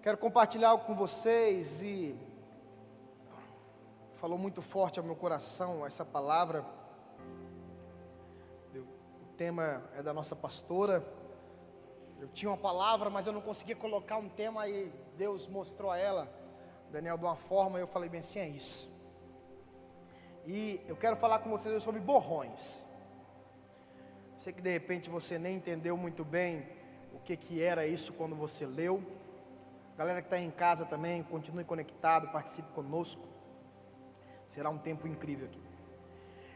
Quero compartilhar algo com vocês e falou muito forte ao meu coração essa palavra. O tema é da nossa pastora. Eu tinha uma palavra, mas eu não conseguia colocar um tema e Deus mostrou a ela, Daniel, de uma forma, e eu falei bem assim, é isso. E eu quero falar com vocês sobre borrões. Sei que de repente você nem entendeu muito bem o que era isso quando você leu. Galera que está em casa também, continue conectado, participe conosco. Será um tempo incrível aqui.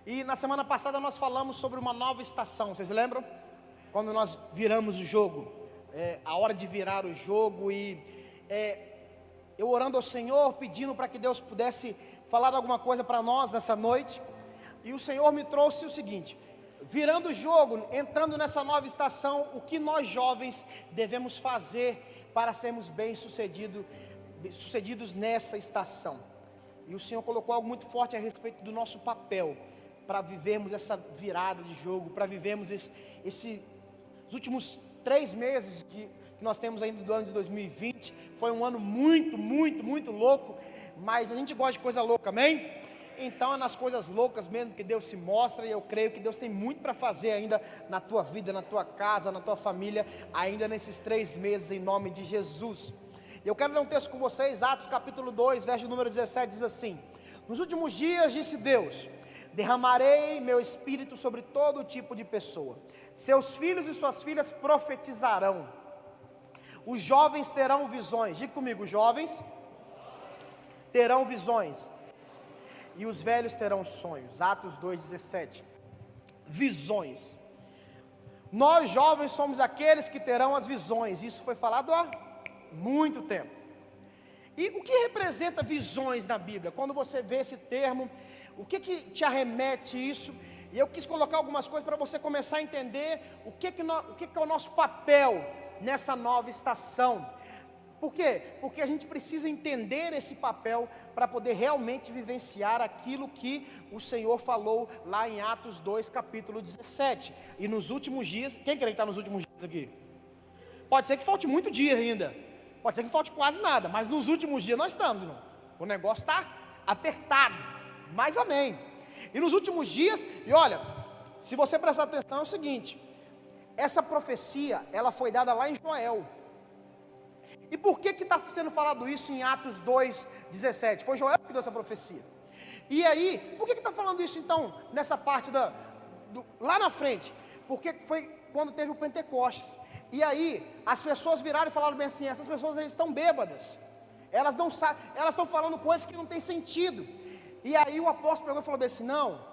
E na semana passada nós falamos sobre uma nova estação, vocês lembram? Quando nós viramos o jogo, a hora de virar o jogo e eu orando ao Senhor, pedindo para que Deus pudesse falar alguma coisa para nós nessa noite. E o Senhor me trouxe o seguinte: virando o jogo, entrando nessa nova estação, o que nós jovens devemos fazer para sermos bem-sucedidos nessa estação. E o Senhor colocou algo muito forte a respeito do nosso papel para vivermos essa virada de jogo, para vivermos esses últimos 3 meses que nós temos ainda do ano de 2020. Foi um ano muito louco, mas a gente gosta de coisa louca, amém? Então é nas coisas loucas mesmo que Deus se mostra, e eu creio que Deus tem muito para fazer ainda na tua vida, na tua casa, na tua família, ainda nesses 3 meses, em nome de Jesus. E eu quero ler um texto com vocês, Atos capítulo 2, verso número 17, diz assim: nos últimos dias, disse Deus, derramarei meu espírito sobre todo tipo de pessoa, seus filhos e suas filhas profetizarão, os jovens terão visões, diga comigo, os jovens terão visões, e os velhos terão sonhos. Atos 2,17. Visões. Nós jovens somos aqueles que terão as visões. Isso foi falado há muito tempo. E o que representa visões na Bíblia? Quando você vê esse termo, o que te arremete isso? E eu quis colocar algumas coisas para você começar a entender o que é o nosso papel nessa nova estação. Por quê? Porque a gente precisa entender esse papel para poder realmente vivenciar aquilo que o Senhor falou lá em Atos 2, capítulo 17. E nos últimos dias, quem crê que está nos últimos dias aqui? Pode ser que falte muito dia ainda, pode ser que falte quase nada, mas nos últimos dias nós estamos, irmão. O negócio está apertado, mas amém. E nos últimos dias, e olha, se você prestar atenção é o seguinte, essa profecia, ela foi dada lá em Joel. E por que está sendo falado isso em Atos 2,17? Foi Joel que deu essa profecia. E aí, por que está falando isso então, nessa parte lá na frente? Porque foi quando teve o Pentecostes. E aí, as pessoas viraram e falaram bem assim, essas pessoas estão bêbadas. Elas não sabem, elas estão falando coisas que não têm sentido. E aí o apóstolo pegou e falou bem assim, não,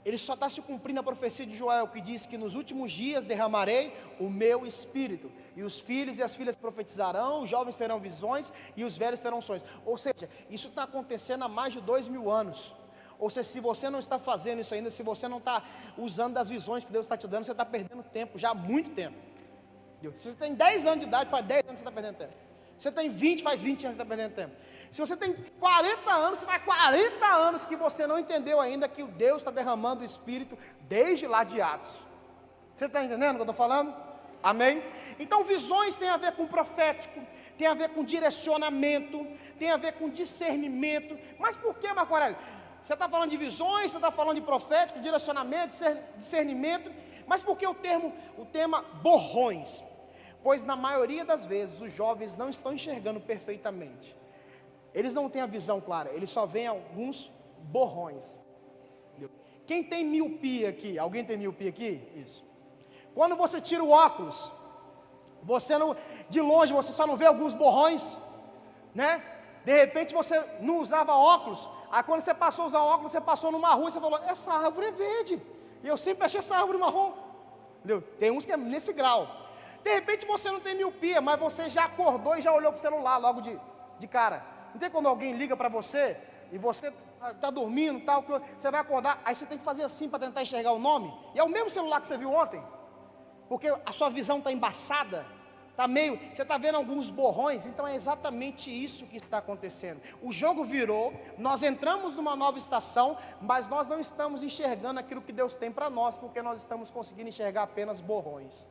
ele só está se cumprindo a profecia de Joel, que diz que nos últimos dias derramarei o meu espírito, e os filhos e as filhas profetizarão, os jovens terão visões, e os velhos terão sonhos. Ou seja, isso está acontecendo há mais de 2000 anos. Ou seja, se você não está fazendo isso ainda, se você não está usando das visões que Deus está te dando, você está perdendo tempo, já há muito tempo. Se você tem 10 anos de idade, faz 10 anos que você está perdendo tempo. Se você tem 20, faz 20 anos que você está perdendo tempo. Se você tem 40 anos, faz 40 anos que você não entendeu ainda que o Deus está derramando o Espírito desde lá de Atos. Você está entendendo o que eu estou falando? Amém? Então visões tem a ver com profético, tem a ver com direcionamento, tem a ver com discernimento. Mas por que, Marco Aurélio? Você está falando de visões, você está falando de profético, direcionamento, discernimento. Mas por que o tema borrões? Pois na maioria das vezes os jovens não estão enxergando perfeitamente. Eles não têm a visão clara, eles só veem alguns borrões. Quem tem miopia aqui? Alguém tem miopia aqui? Isso. Quando você tira o óculos, você não, de longe você só não vê alguns borrões, né? De repente você não usava óculos, aí quando você passou a usar óculos, você passou numa rua e você falou, essa árvore é verde. E eu sempre achei essa árvore marrom. Entendeu? Tem uns que é nesse grau. De repente você não tem miopia, mas você já acordou e já olhou para o celular logo de cara. Não tem quando alguém liga para você e você está dormindo, tal, você vai acordar, aí você tem que fazer assim para tentar enxergar o nome. E é o mesmo celular que você viu ontem, porque a sua visão está embaçada, Você está vendo alguns borrões, então é exatamente isso que está acontecendo. O jogo virou, nós entramos numa nova estação, mas nós não estamos enxergando aquilo que Deus tem para nós, porque nós estamos conseguindo enxergar apenas borrões.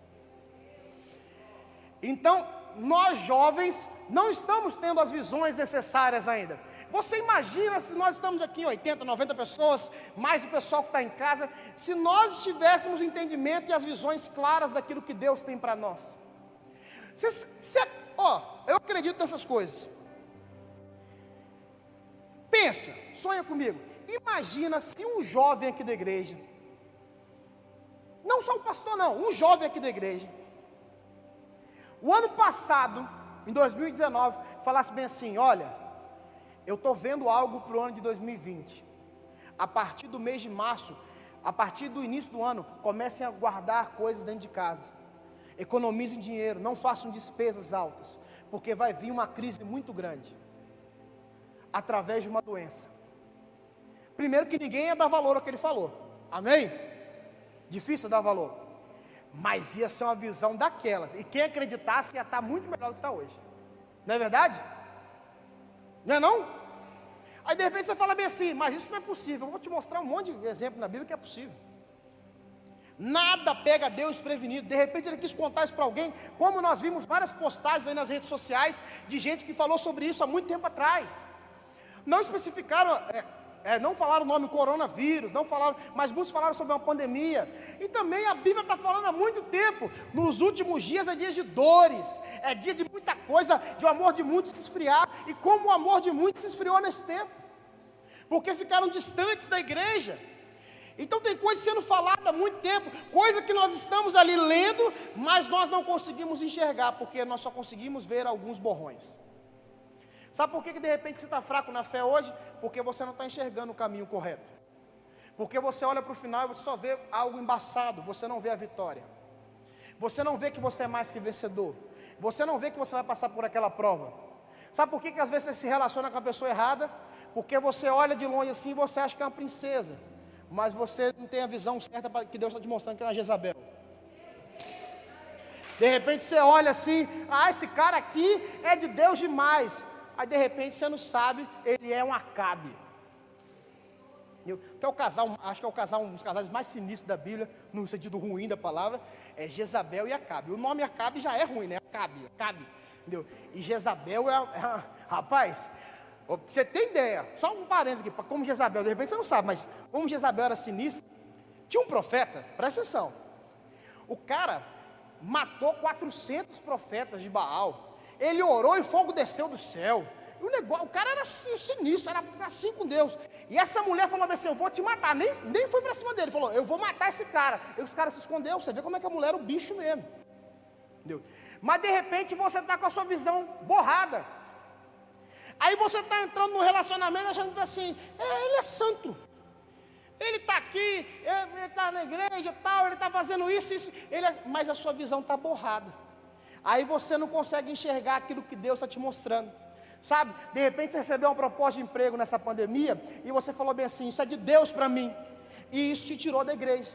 Então, nós jovens não estamos tendo as visões necessárias ainda. Você imagina se nós estamos aqui 80, 90 pessoas, mais o pessoal que está em casa, se nós tivéssemos o entendimento e as visões claras daquilo que Deus tem para nós. Eu acredito nessas coisas. Pensa, sonha comigo. Imagina se um jovem aqui da igreja, não só o pastor não, um jovem aqui da igreja, o ano passado, em 2019, falasse bem assim: olha, eu estou vendo algo para o ano de 2020. A partir do mês de março, a partir do início do ano, comecem a guardar coisas dentro de casa. Economizem dinheiro, não façam despesas altas, porque vai vir uma crise muito grande, através de uma doença. Primeiro que ninguém ia dar valor ao que ele falou, amém? Difícil dar valor, mas ia ser uma visão daquelas, e quem acreditasse ia estar muito melhor do que está hoje, não é verdade? Não é não? Aí de repente você fala bem assim: mas isso não é possível. Eu vou te mostrar um monte de exemplo na Bíblia que é possível. Nada pega Deus desprevenido. De repente ele quis contar isso para alguém, como nós vimos várias postagens aí nas redes sociais, de gente que falou sobre isso há muito tempo atrás. Não especificaram, não falaram o nome coronavírus, não falaram, mas muitos falaram sobre uma pandemia. E também a Bíblia está falando há muito tempo, nos últimos dias é dia de dores, é dia de muita coisa, de o amor de muitos se esfriar. E como o amor de muitos se esfriou nesse tempo, porque ficaram distantes da igreja. Então tem coisa sendo falada há muito tempo, coisa que nós estamos ali lendo, mas nós não conseguimos enxergar, porque nós só conseguimos ver alguns borrões. Sabe por que de repente você está fraco na fé hoje? Porque você não está enxergando o caminho correto. Porque você olha para o final e você só vê algo embaçado, você não vê a vitória. Você não vê que você é mais que vencedor. Você não vê que você vai passar por aquela prova. Sabe por que às vezes você se relaciona com a pessoa errada? Porque você olha de longe assim e você acha que é uma princesa, mas você não tem a visão certa que Deus está te mostrando, que é uma Jezabel. De repente você olha assim: esse cara aqui é de Deus demais. Aí de repente você não sabe, ele é um Acabe. Que é o casal, acho que é o casal, um dos casais mais sinistros da Bíblia, no sentido ruim da palavra, é Jezabel e Acabe. O nome Acabe já é ruim, né? Acabe, entendeu? E Jezabel rapaz, pra você ter ideia, só um parênteses aqui, como Jezabel, de repente você não sabe, mas como Jezabel era sinistra, tinha um profeta, presta atenção, o cara matou 400 profetas de Baal, ele orou e fogo desceu do céu, o cara era sinistro, era assim com Deus, e essa mulher falou assim: eu vou te matar, nem foi para cima dele, falou: eu vou matar esse cara, e esse cara se escondeu. Você vê como é que a mulher era o bicho mesmo, entendeu? Mas de repente você está com a sua visão borrada. Aí você está entrando no relacionamento achando que assim, ele é santo, ele está aqui, ele está na igreja tal, ele está fazendo isso, mas a sua visão está borrada. Aí você não consegue enxergar aquilo que Deus está te mostrando. Sabe, de repente você recebeu uma proposta de emprego nessa pandemia, e você falou bem assim: isso é de Deus para mim, e isso te tirou da igreja.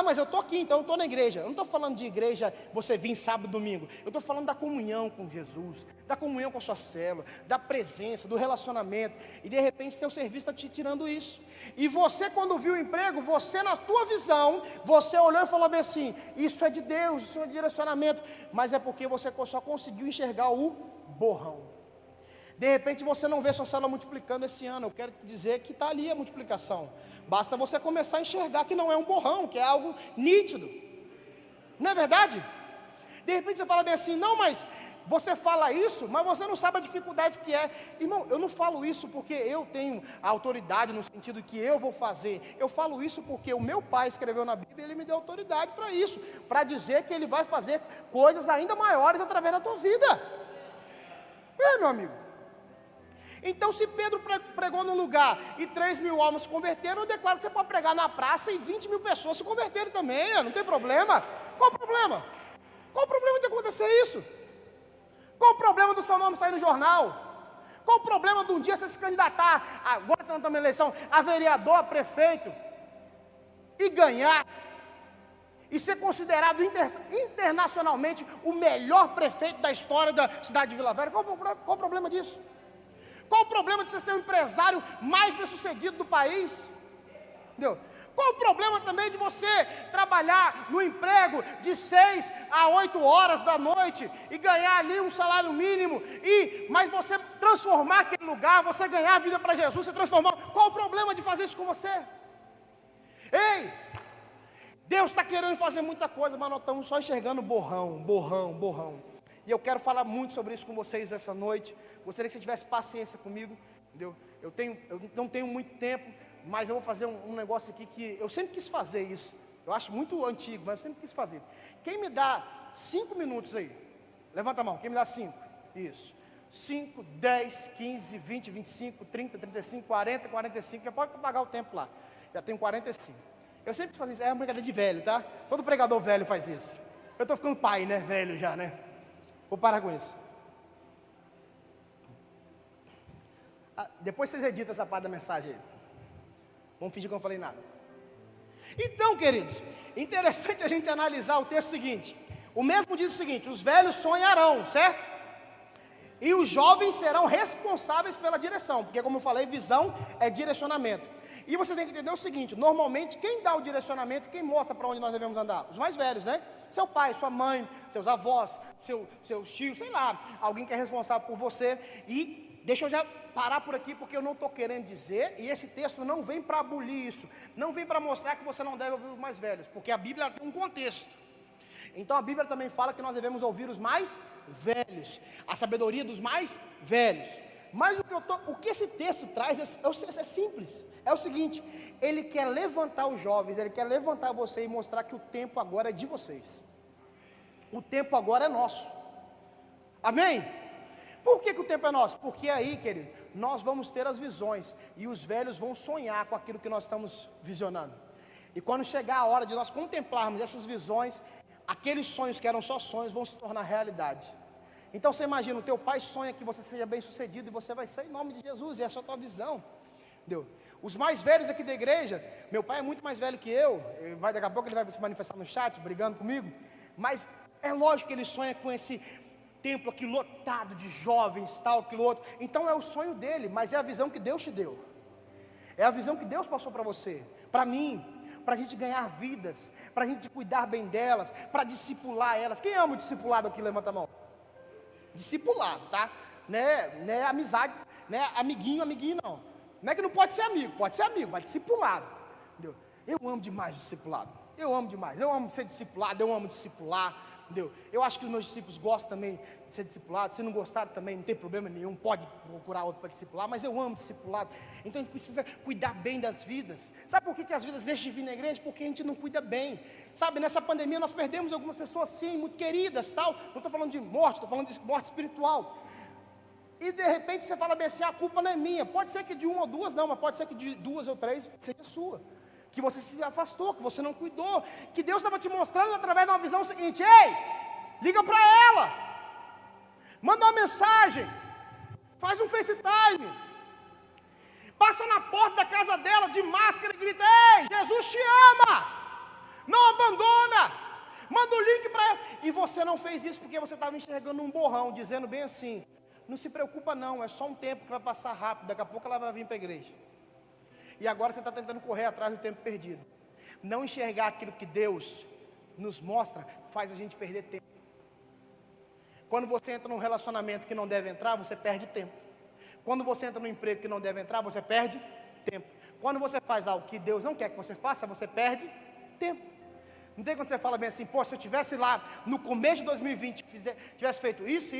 Mas eu estou aqui, então eu estou na igreja. Eu não estou falando de igreja, você vir sábado e domingo. Eu estou falando da comunhão com Jesus, da comunhão com a sua célula, da presença, do relacionamento. E de repente teu serviço está te tirando isso. E você, quando viu o emprego, você na tua visão, você olhou e falou bem assim: isso é de Deus, isso é de direcionamento. Mas é porque você só conseguiu enxergar o borrão. De repente você não vê sua célula multiplicando esse ano. Eu quero te dizer que está ali a multiplicação. Basta você começar a enxergar que não é um borrão, que é algo nítido. Não é verdade? De repente você fala bem assim: não, mas você fala isso, mas você não sabe a dificuldade que é. Irmão, eu não falo isso porque eu tenho autoridade no sentido que eu vou fazer. Eu falo isso porque o meu pai escreveu na Bíblia e ele me deu autoridade para isso, para dizer que ele vai fazer coisas ainda maiores através da tua vida. Meu amigo. Então, se Pedro pregou num lugar e 3.000 almas se converteram, eu declaro que você pode pregar na praça e 20.000 pessoas se converterem também, não tem problema. Qual o problema? Qual o problema de acontecer isso? Qual o problema do seu nome sair no jornal? Qual o problema de um dia você se candidatar, agora estamos na eleição, a vereador, a prefeito, e ganhar? e ser considerado internacionalmente o melhor prefeito da história da cidade de Vila Velha. Qual o problema disso? Qual o problema de você ser o empresário mais bem-sucedido do país? Entendeu? Qual o problema também de você trabalhar no emprego de 6 a 8 horas da noite e ganhar ali um salário mínimo, mas você transformar aquele lugar, você ganhar a vida para Jesus, você transformar. Qual o problema de fazer isso com você? Ei, Deus está querendo fazer muita coisa, mas nós estamos só enxergando borrão. E eu quero falar muito sobre isso com vocês essa noite. Gostaria que você tivesse paciência comigo, entendeu? Eu não tenho muito tempo, mas eu vou fazer um negócio aqui que eu sempre quis fazer isso. Eu acho muito antigo, mas eu sempre quis fazer. Quem me dá 5 minutos aí? Levanta a mão, quem me dá 5? Isso. 5, 10, 15, 20, 25, 30, 35, 40, 45. Já pode pagar o tempo lá. Já tenho 45. Eu sempre quis fazer isso. É uma brincadeira de velho, tá? Todo pregador velho faz isso. Eu estou ficando pai, né? Velho já, né? Vou parar com isso. Depois vocês editam essa parte da mensagem aí. Vamos fingir que eu não falei nada. Então, queridos, interessante a gente analisar o texto seguinte. O mesmo diz o seguinte: os velhos sonharão, certo? E os jovens serão responsáveis pela direção. Porque, como eu falei, visão é direcionamento. E você tem que entender o seguinte: normalmente quem dá o direcionamento, quem mostra para onde nós devemos andar? Os mais velhos, né? Seu pai, sua mãe, seus avós, seus tios, sei lá, alguém que é responsável por você. E deixa eu já parar por aqui, porque eu não estou querendo dizer, e esse texto não vem para abolir isso, não vem para mostrar que você não deve ouvir os mais velhos, porque a Bíblia tem um contexto. Então a Bíblia também fala que nós devemos ouvir os mais velhos, a sabedoria dos mais velhos. Mas o que esse texto traz é simples. É o seguinte: ele quer levantar os jovens, ele quer levantar você e mostrar que o tempo agora é de vocês. O tempo agora é nosso. Amém? Por que o tempo é nosso? Porque aí, querido, nós vamos ter as visões, e os velhos vão sonhar com aquilo que nós estamos visionando. E quando chegar a hora de nós contemplarmos essas visões, aqueles sonhos que eram só sonhos vão se tornar realidade. Então você imagina, o teu pai sonha que você seja bem sucedido, e você vai ser em nome de Jesus, e essa é a tua visão. Entendeu? Os mais velhos aqui da igreja, meu pai é muito mais velho que eu, daqui a pouco ele vai se manifestar no chat, brigando comigo, mas é lógico que ele sonha com esse templo aqui lotado de jovens, tal, aquilo outro. Então é o sonho dele, mas é a visão que Deus te deu, é a visão que Deus passou para você, para mim, para a gente ganhar vidas, para a gente cuidar bem delas, para discipular elas. Quem ama o discipulado aqui? Levanta a mão. Discipulado, tá? Não é amizade, não é amiguinho não. Não é que não pode ser amigo, mas discipulado, entendeu? Eu amo demais o discipulado, eu amo demais, eu amo ser discipulado, eu amo discipular, entendeu? Eu acho que os meus discípulos gostam também de ser discipulados. Se não gostarem também, não tem problema nenhum, pode procurar outro para discipular, mas eu amo discipulado. Então a gente precisa cuidar bem das vidas. Sabe por que as vidas deixam de vir na igreja? Porque a gente não cuida bem. Sabe, nessa pandemia nós perdemos algumas pessoas sim, muito queridas, tal. Não estou falando de morte, estou falando de morte espiritual. E de repente você fala bem assim: a culpa não é minha. Pode ser que de 1 ou 2 não, mas pode ser que de 2 ou 3 seja sua, que você se afastou, que você não cuidou, que Deus estava te mostrando através de uma visão seguinte: ei, liga para ela, manda uma mensagem, faz um FaceTime, passa na porta da casa dela de máscara e grita: ei, Jesus te ama, não abandona, manda o link para ela. E você não fez isso porque você estava enxergando um borrão, dizendo bem assim: não se preocupa não, é só um tempo que vai passar rápido, daqui a pouco ela vai vir para a igreja. E agora você está tentando correr atrás do tempo perdido. Não enxergar aquilo que Deus nos mostra faz a gente perder tempo. Quando você entra num relacionamento que não deve entrar, você perde tempo. Quando você entra num emprego que não deve entrar, você perde tempo. Quando você faz algo que Deus não quer que você faça, você perde tempo. Não tem quando você fala bem assim: pô, se eu tivesse lá no começo de 2020, tivesse feito isso,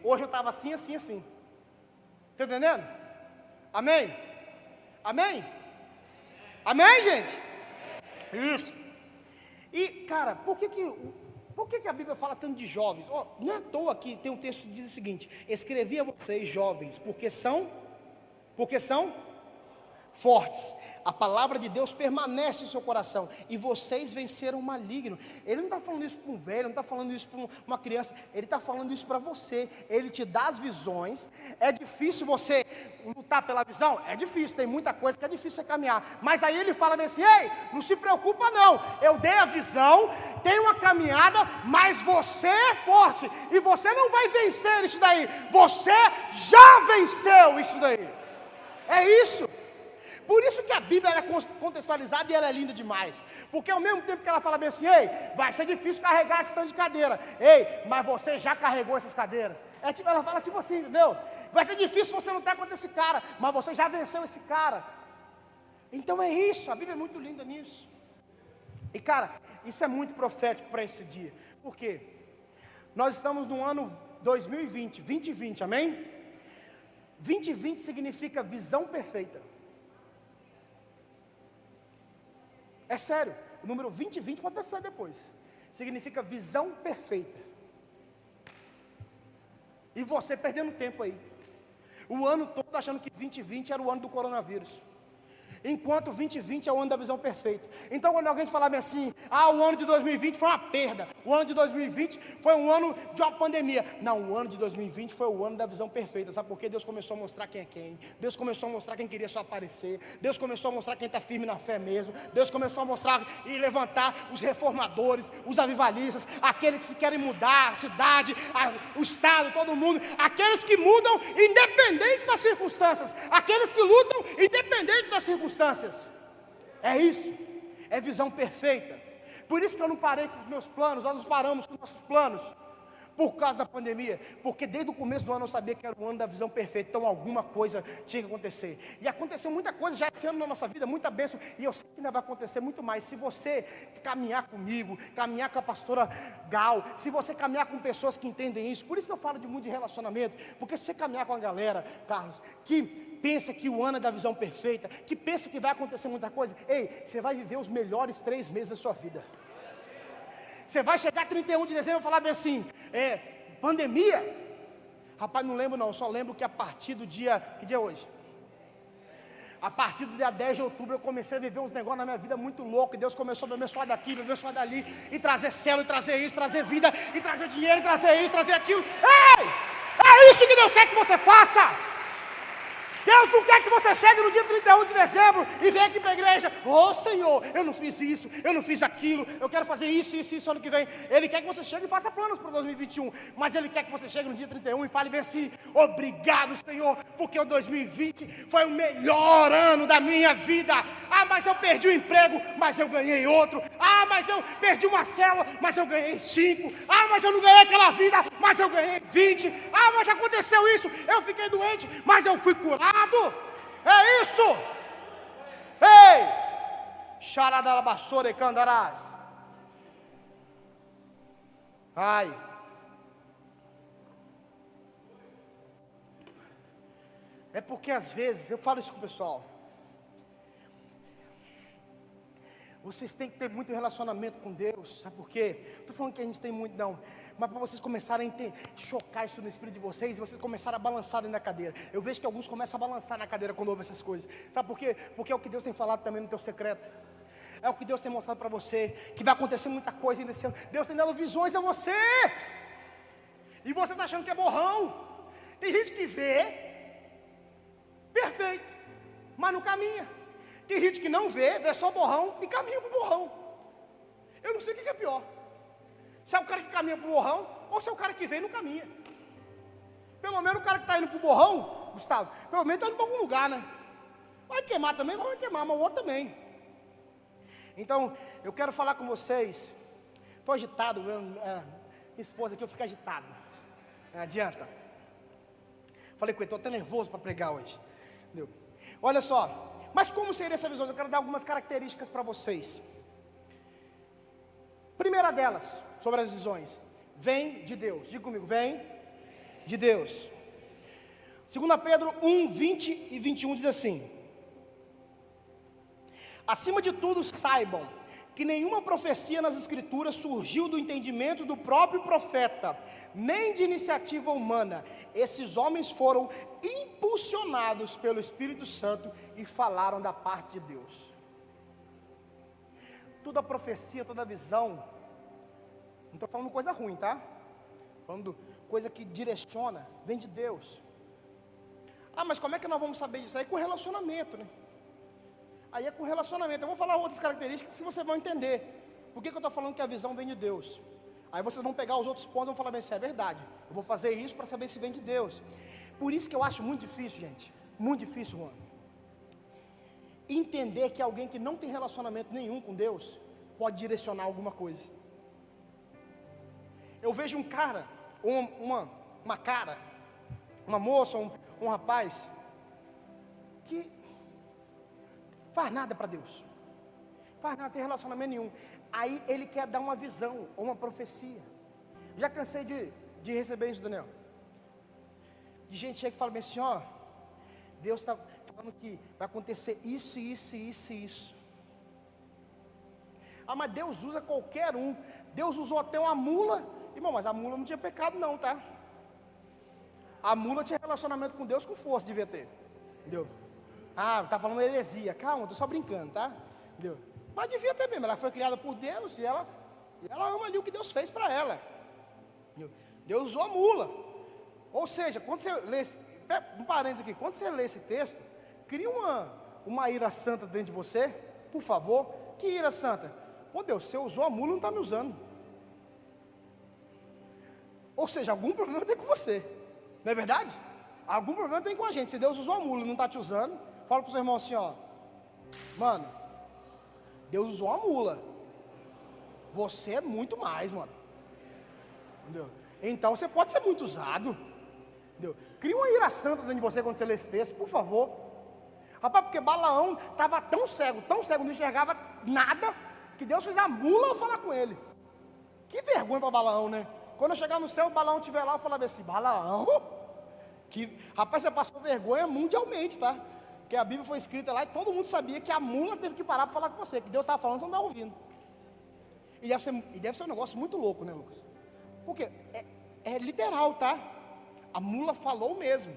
hoje eu estava assim. Está entendendo? Amém? Amém? Amém, gente? Isso. E, cara, por que a Bíblia fala tanto de jovens? Não é à toa que tem um texto que diz o seguinte: escrevi a vocês, jovens, porque são fortes. A palavra de Deus permanece em seu coração, e vocês venceram o maligno. Ele não está falando isso para um velho, não está falando isso para uma criança, ele está falando isso para você. Ele te dá as visões. É difícil você lutar pela visão? É difícil, tem muita coisa que é difícil você caminhar, mas aí ele fala assim: ei, não se preocupa não, eu dei a visão, tem uma caminhada, mas você é forte, e você não vai vencer isso daí, você já venceu isso daí. É isso. Por isso que a Bíblia é contextualizada e ela é linda demais. Porque ao mesmo tempo que ela fala bem assim: ei, vai ser difícil carregar esse tanto de cadeira. Ei, mas você já carregou essas cadeiras. Ela fala tipo assim, entendeu? Vai ser difícil você lutar contra esse cara, mas você já venceu esse cara. Então é isso, a Bíblia é muito linda nisso. E cara, isso é muito profético para esse dia. Por quê? Nós estamos no ano 2020, 2020, amém? 2020 significa visão perfeita. É sério, o número 2020 pode pensar depois. Significa visão perfeita. E você perdendo tempo aí. O ano todo achando que 2020 era o ano do coronavírus. Enquanto 2020 é o ano da visão perfeita. Então quando alguém falar bem assim: ah, o ano de 2020 foi uma perda, o ano de 2020 foi um ano de uma pandemia. Não, o ano de 2020 foi o ano da visão perfeita. Sabe por quê? Deus começou a mostrar quem é quem. Deus começou a mostrar quem queria só aparecer. Deus começou a mostrar quem está firme na fé mesmo. Deus começou a mostrar e levantar os reformadores, os avivalistas, aqueles que querem mudar a cidade, o estado, todo mundo. Aqueles que mudam independente das circunstâncias. Aqueles que lutam independente das circunstâncias. É isso, é visão perfeita. Por isso que eu não parei com os meus planos. Nós nos paramos com nossos planos por causa da pandemia, porque desde o começo do ano eu sabia que era o ano da visão perfeita. Então alguma coisa tinha que acontecer, e aconteceu muita coisa já esse ano na nossa vida, muita bênção, e eu sei que ainda vai acontecer muito mais. Se você caminhar comigo, caminhar com a pastora Gal, se você caminhar com pessoas que entendem isso. Por isso que eu falo muito de relacionamento, porque se você caminhar com a galera, Carlos, que pensa que o ano é da visão perfeita, que pensa que vai acontecer muita coisa, ei, você vai viver os melhores 3 meses da sua vida. Você vai chegar 31 de dezembro e falar bem assim: pandemia? Rapaz, não lembro não, só lembro que a partir do dia, que dia é hoje? A partir do dia 10 de outubro eu comecei a viver uns negócios na minha vida muito louco, e Deus começou a me abençoar daqui, me abençoar dali, e trazer céu, e trazer isso, trazer vida, e trazer dinheiro, e trazer isso, trazer aquilo. Ei, é isso que Deus quer que você faça. Deus não quer que você chegue no dia 31 de dezembro e venha aqui para a igreja: ô Senhor, eu não fiz isso, eu não fiz aquilo, eu quero fazer isso, isso, isso ano que vem. Ele quer que você chegue e faça planos para 2021, mas Ele quer que você chegue no dia 31 e fale bem assim: obrigado, Senhor, porque o 2020 foi o melhor ano da minha vida. Ah, mas eu perdi o emprego, mas eu ganhei outro. Ah, mas eu perdi uma célula, mas eu ganhei 5. Ah, mas eu não ganhei aquela vida, mas eu ganhei 20. Ah, mas aconteceu isso, eu fiquei doente, mas eu fui curado. É isso. Ei, xaradalabassora e candarás. Ai, é porque às vezes eu falo isso com o pessoal: vocês têm que ter muito relacionamento com Deus. Sabe por quê? Não estou falando que a gente tem muito não, mas para vocês começarem a chocar isso no espírito de vocês, e vocês começarem a balançar dentro da cadeira. Eu vejo que alguns começam a balançar na cadeira quando ouvem essas coisas. Sabe por quê? Porque é o que Deus tem falado também no teu secreto. É o que Deus tem mostrado para você, que vai acontecer muita coisa ainda esse ano. Deus tem dado visões a você, e você está achando que é borrão. Tem gente que vê perfeito, mas não caminha. Tem gente que não vê só borrão e caminha para o borrão. Eu não sei o que é pior: se é o cara que caminha para o borrão, ou se é o cara que vem e não caminha. Pelo menos o cara que está indo para o borrão, Gustavo, pelo menos está indo para algum lugar, né? Vai queimar também, vai queimar, mas o outro também. Então, eu quero falar com vocês. Estou agitado, minha esposa aqui, eu fico agitado. Não adianta. Falei com ele, estou até nervoso para pregar hoje. Entendeu? Olha só. Mas como seria essa visão? Eu quero dar algumas características para vocês. Primeira delas, sobre as visões: vem de Deus. Diga comigo: vem de Deus. 2 Pedro 1, 20 e 21 diz assim: acima de tudo saibam que nenhuma profecia nas Escrituras surgiu do entendimento do próprio profeta, nem de iniciativa humana. Esses homens foram impulsionados pelo Espírito Santo e falaram da parte de Deus. Toda profecia, toda visão, não estou falando coisa ruim, tá? Falando coisa que direciona, vem de Deus. Ah, mas como é que nós vamos saber disso? Aí com relacionamento, né? Aí é com relacionamento. Eu vou falar outras características que vocês vão entender. Por que eu estou falando que a visão vem de Deus? Aí vocês vão pegar os outros pontos e vão falar bem, se é verdade. Eu vou fazer isso para saber se vem de Deus. Por isso que eu acho muito difícil, gente. Muito difícil, Juan. Entender que alguém que não tem relacionamento nenhum com Deus pode direcionar alguma coisa. Eu vejo um cara, uma moça, um rapaz que faz nada para Deus, faz nada, não tem relacionamento nenhum. Aí ele quer dar uma visão ou uma profecia. Já cansei de receber isso, Daniel. De gente chega e fala bem assim, ó, Deus está falando que vai acontecer isso, isso, isso e isso. Ah, mas Deus usa qualquer um. Deus usou até uma mula. Irmão, mas a mula não tinha pecado não, tá? A mula tinha relacionamento com Deus com força, devia ter. Entendeu? Ah, tá falando heresia. Calma, tô só brincando, tá? Entendeu? Mas devia ter mesmo. Ela foi criada por Deus e ela ama ali o que Deus fez para ela. Entendeu? Deus usou a mula. Ou seja, quando você lê, um parênteses aqui, quando você lê esse texto, cria uma ira santa dentro de você, por favor. Que ira santa? Pô, Deus, você usou a mula, não está me usando. Ou seja, algum problema tem com você, não é verdade? Algum problema tem com a gente. Se Deus usou a mula e não está te usando, fala para o seu irmão assim, ó, mano, Deus usou a mula, você é muito mais, mano, entendeu? Então você pode ser muito usado, entendeu? Cria uma ira santa dentro de você quando você lê esse texto, por favor. Rapaz, porque Balaão estava tão cego, não enxergava nada, que Deus fez a mula falar com ele. Que vergonha para Balaão, né? Quando eu chegar no céu, o Balaão estiver lá, eu falava assim, Balaão? Rapaz, você passou vergonha mundialmente, tá? Porque a Bíblia foi escrita lá e todo mundo sabia que a mula teve que parar para falar com você, que Deus estava falando, você não estava ouvindo. E deve ser um negócio muito louco, né, Lucas? Porque é literal, tá? A mula falou mesmo.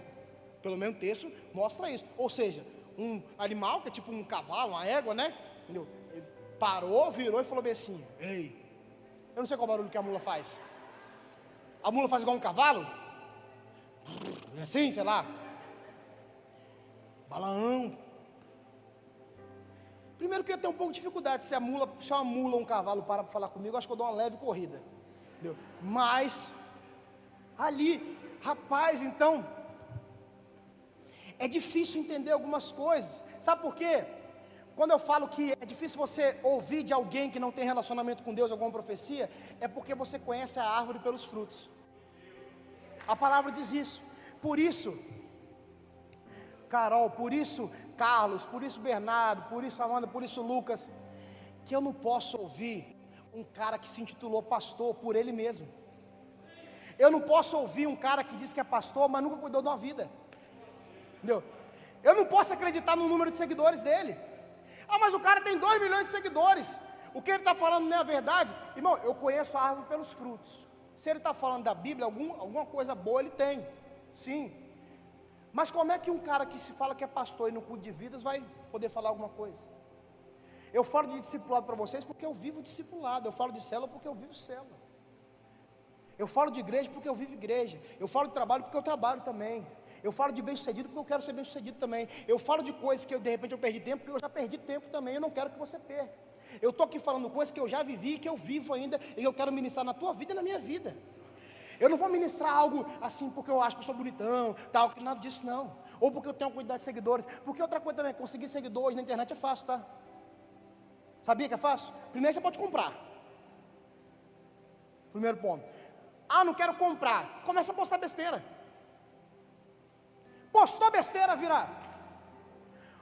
Pelo menos o texto mostra isso. Ou seja, um animal que é tipo um cavalo, uma égua, né? Entendeu? Ele parou, virou e falou bem assim, ei, eu não sei qual barulho que a mula faz. A mula faz igual um cavalo? Assim, sei lá. Balaão. Primeiro que eu tenho um pouco de dificuldade. Se uma mula ou um cavalo para falar comigo, eu acho que eu dou uma leve corrida. Entendeu? Mas, ali, rapaz, então, é difícil entender algumas coisas. Sabe por quê? Quando eu falo que é difícil você ouvir de alguém que não tem relacionamento com Deus, alguma profecia, é porque você conhece a árvore pelos frutos. A palavra diz isso. Por isso, Carol, por isso Carlos, por isso Bernardo, por isso Amanda, por isso Lucas, que eu não posso ouvir um cara que se intitulou pastor por ele mesmo. Eu não posso ouvir um cara que diz que é pastor, mas nunca cuidou de uma vida. Entendeu? Eu não posso acreditar no número de seguidores dele. Ah, mas o cara tem 2 milhões de seguidores. O que ele está falando não é a verdade? Irmão, eu conheço a árvore pelos frutos. Se ele está falando da Bíblia, alguma coisa boa ele tem. Sim. Mas como é que um cara que se fala que é pastor e não cuida de vidas vai poder falar alguma coisa? Eu falo de discipulado para vocês porque eu vivo discipulado. Eu falo de célula porque eu vivo célula. Eu falo de igreja porque eu vivo igreja. Eu falo de trabalho porque eu trabalho também. Eu falo de bem-sucedido porque eu quero ser bem-sucedido também. Eu falo de coisas que de repente eu perdi tempo porque eu já perdi tempo também. Eu não quero que você perca. Eu estou aqui falando coisas que eu já vivi, que eu vivo ainda e eu quero ministrar na tua vida e na minha vida. Eu não vou ministrar algo assim porque eu acho que eu sou bonitão, tal, nada disso não. Ou porque eu tenho uma quantidade de seguidores. Porque outra coisa também, conseguir seguidores na internet é fácil, tá? Sabia que é fácil? Primeiro você pode comprar. Primeiro ponto. Ah, não quero comprar. Começa a postar besteira. Postou besteira, virar.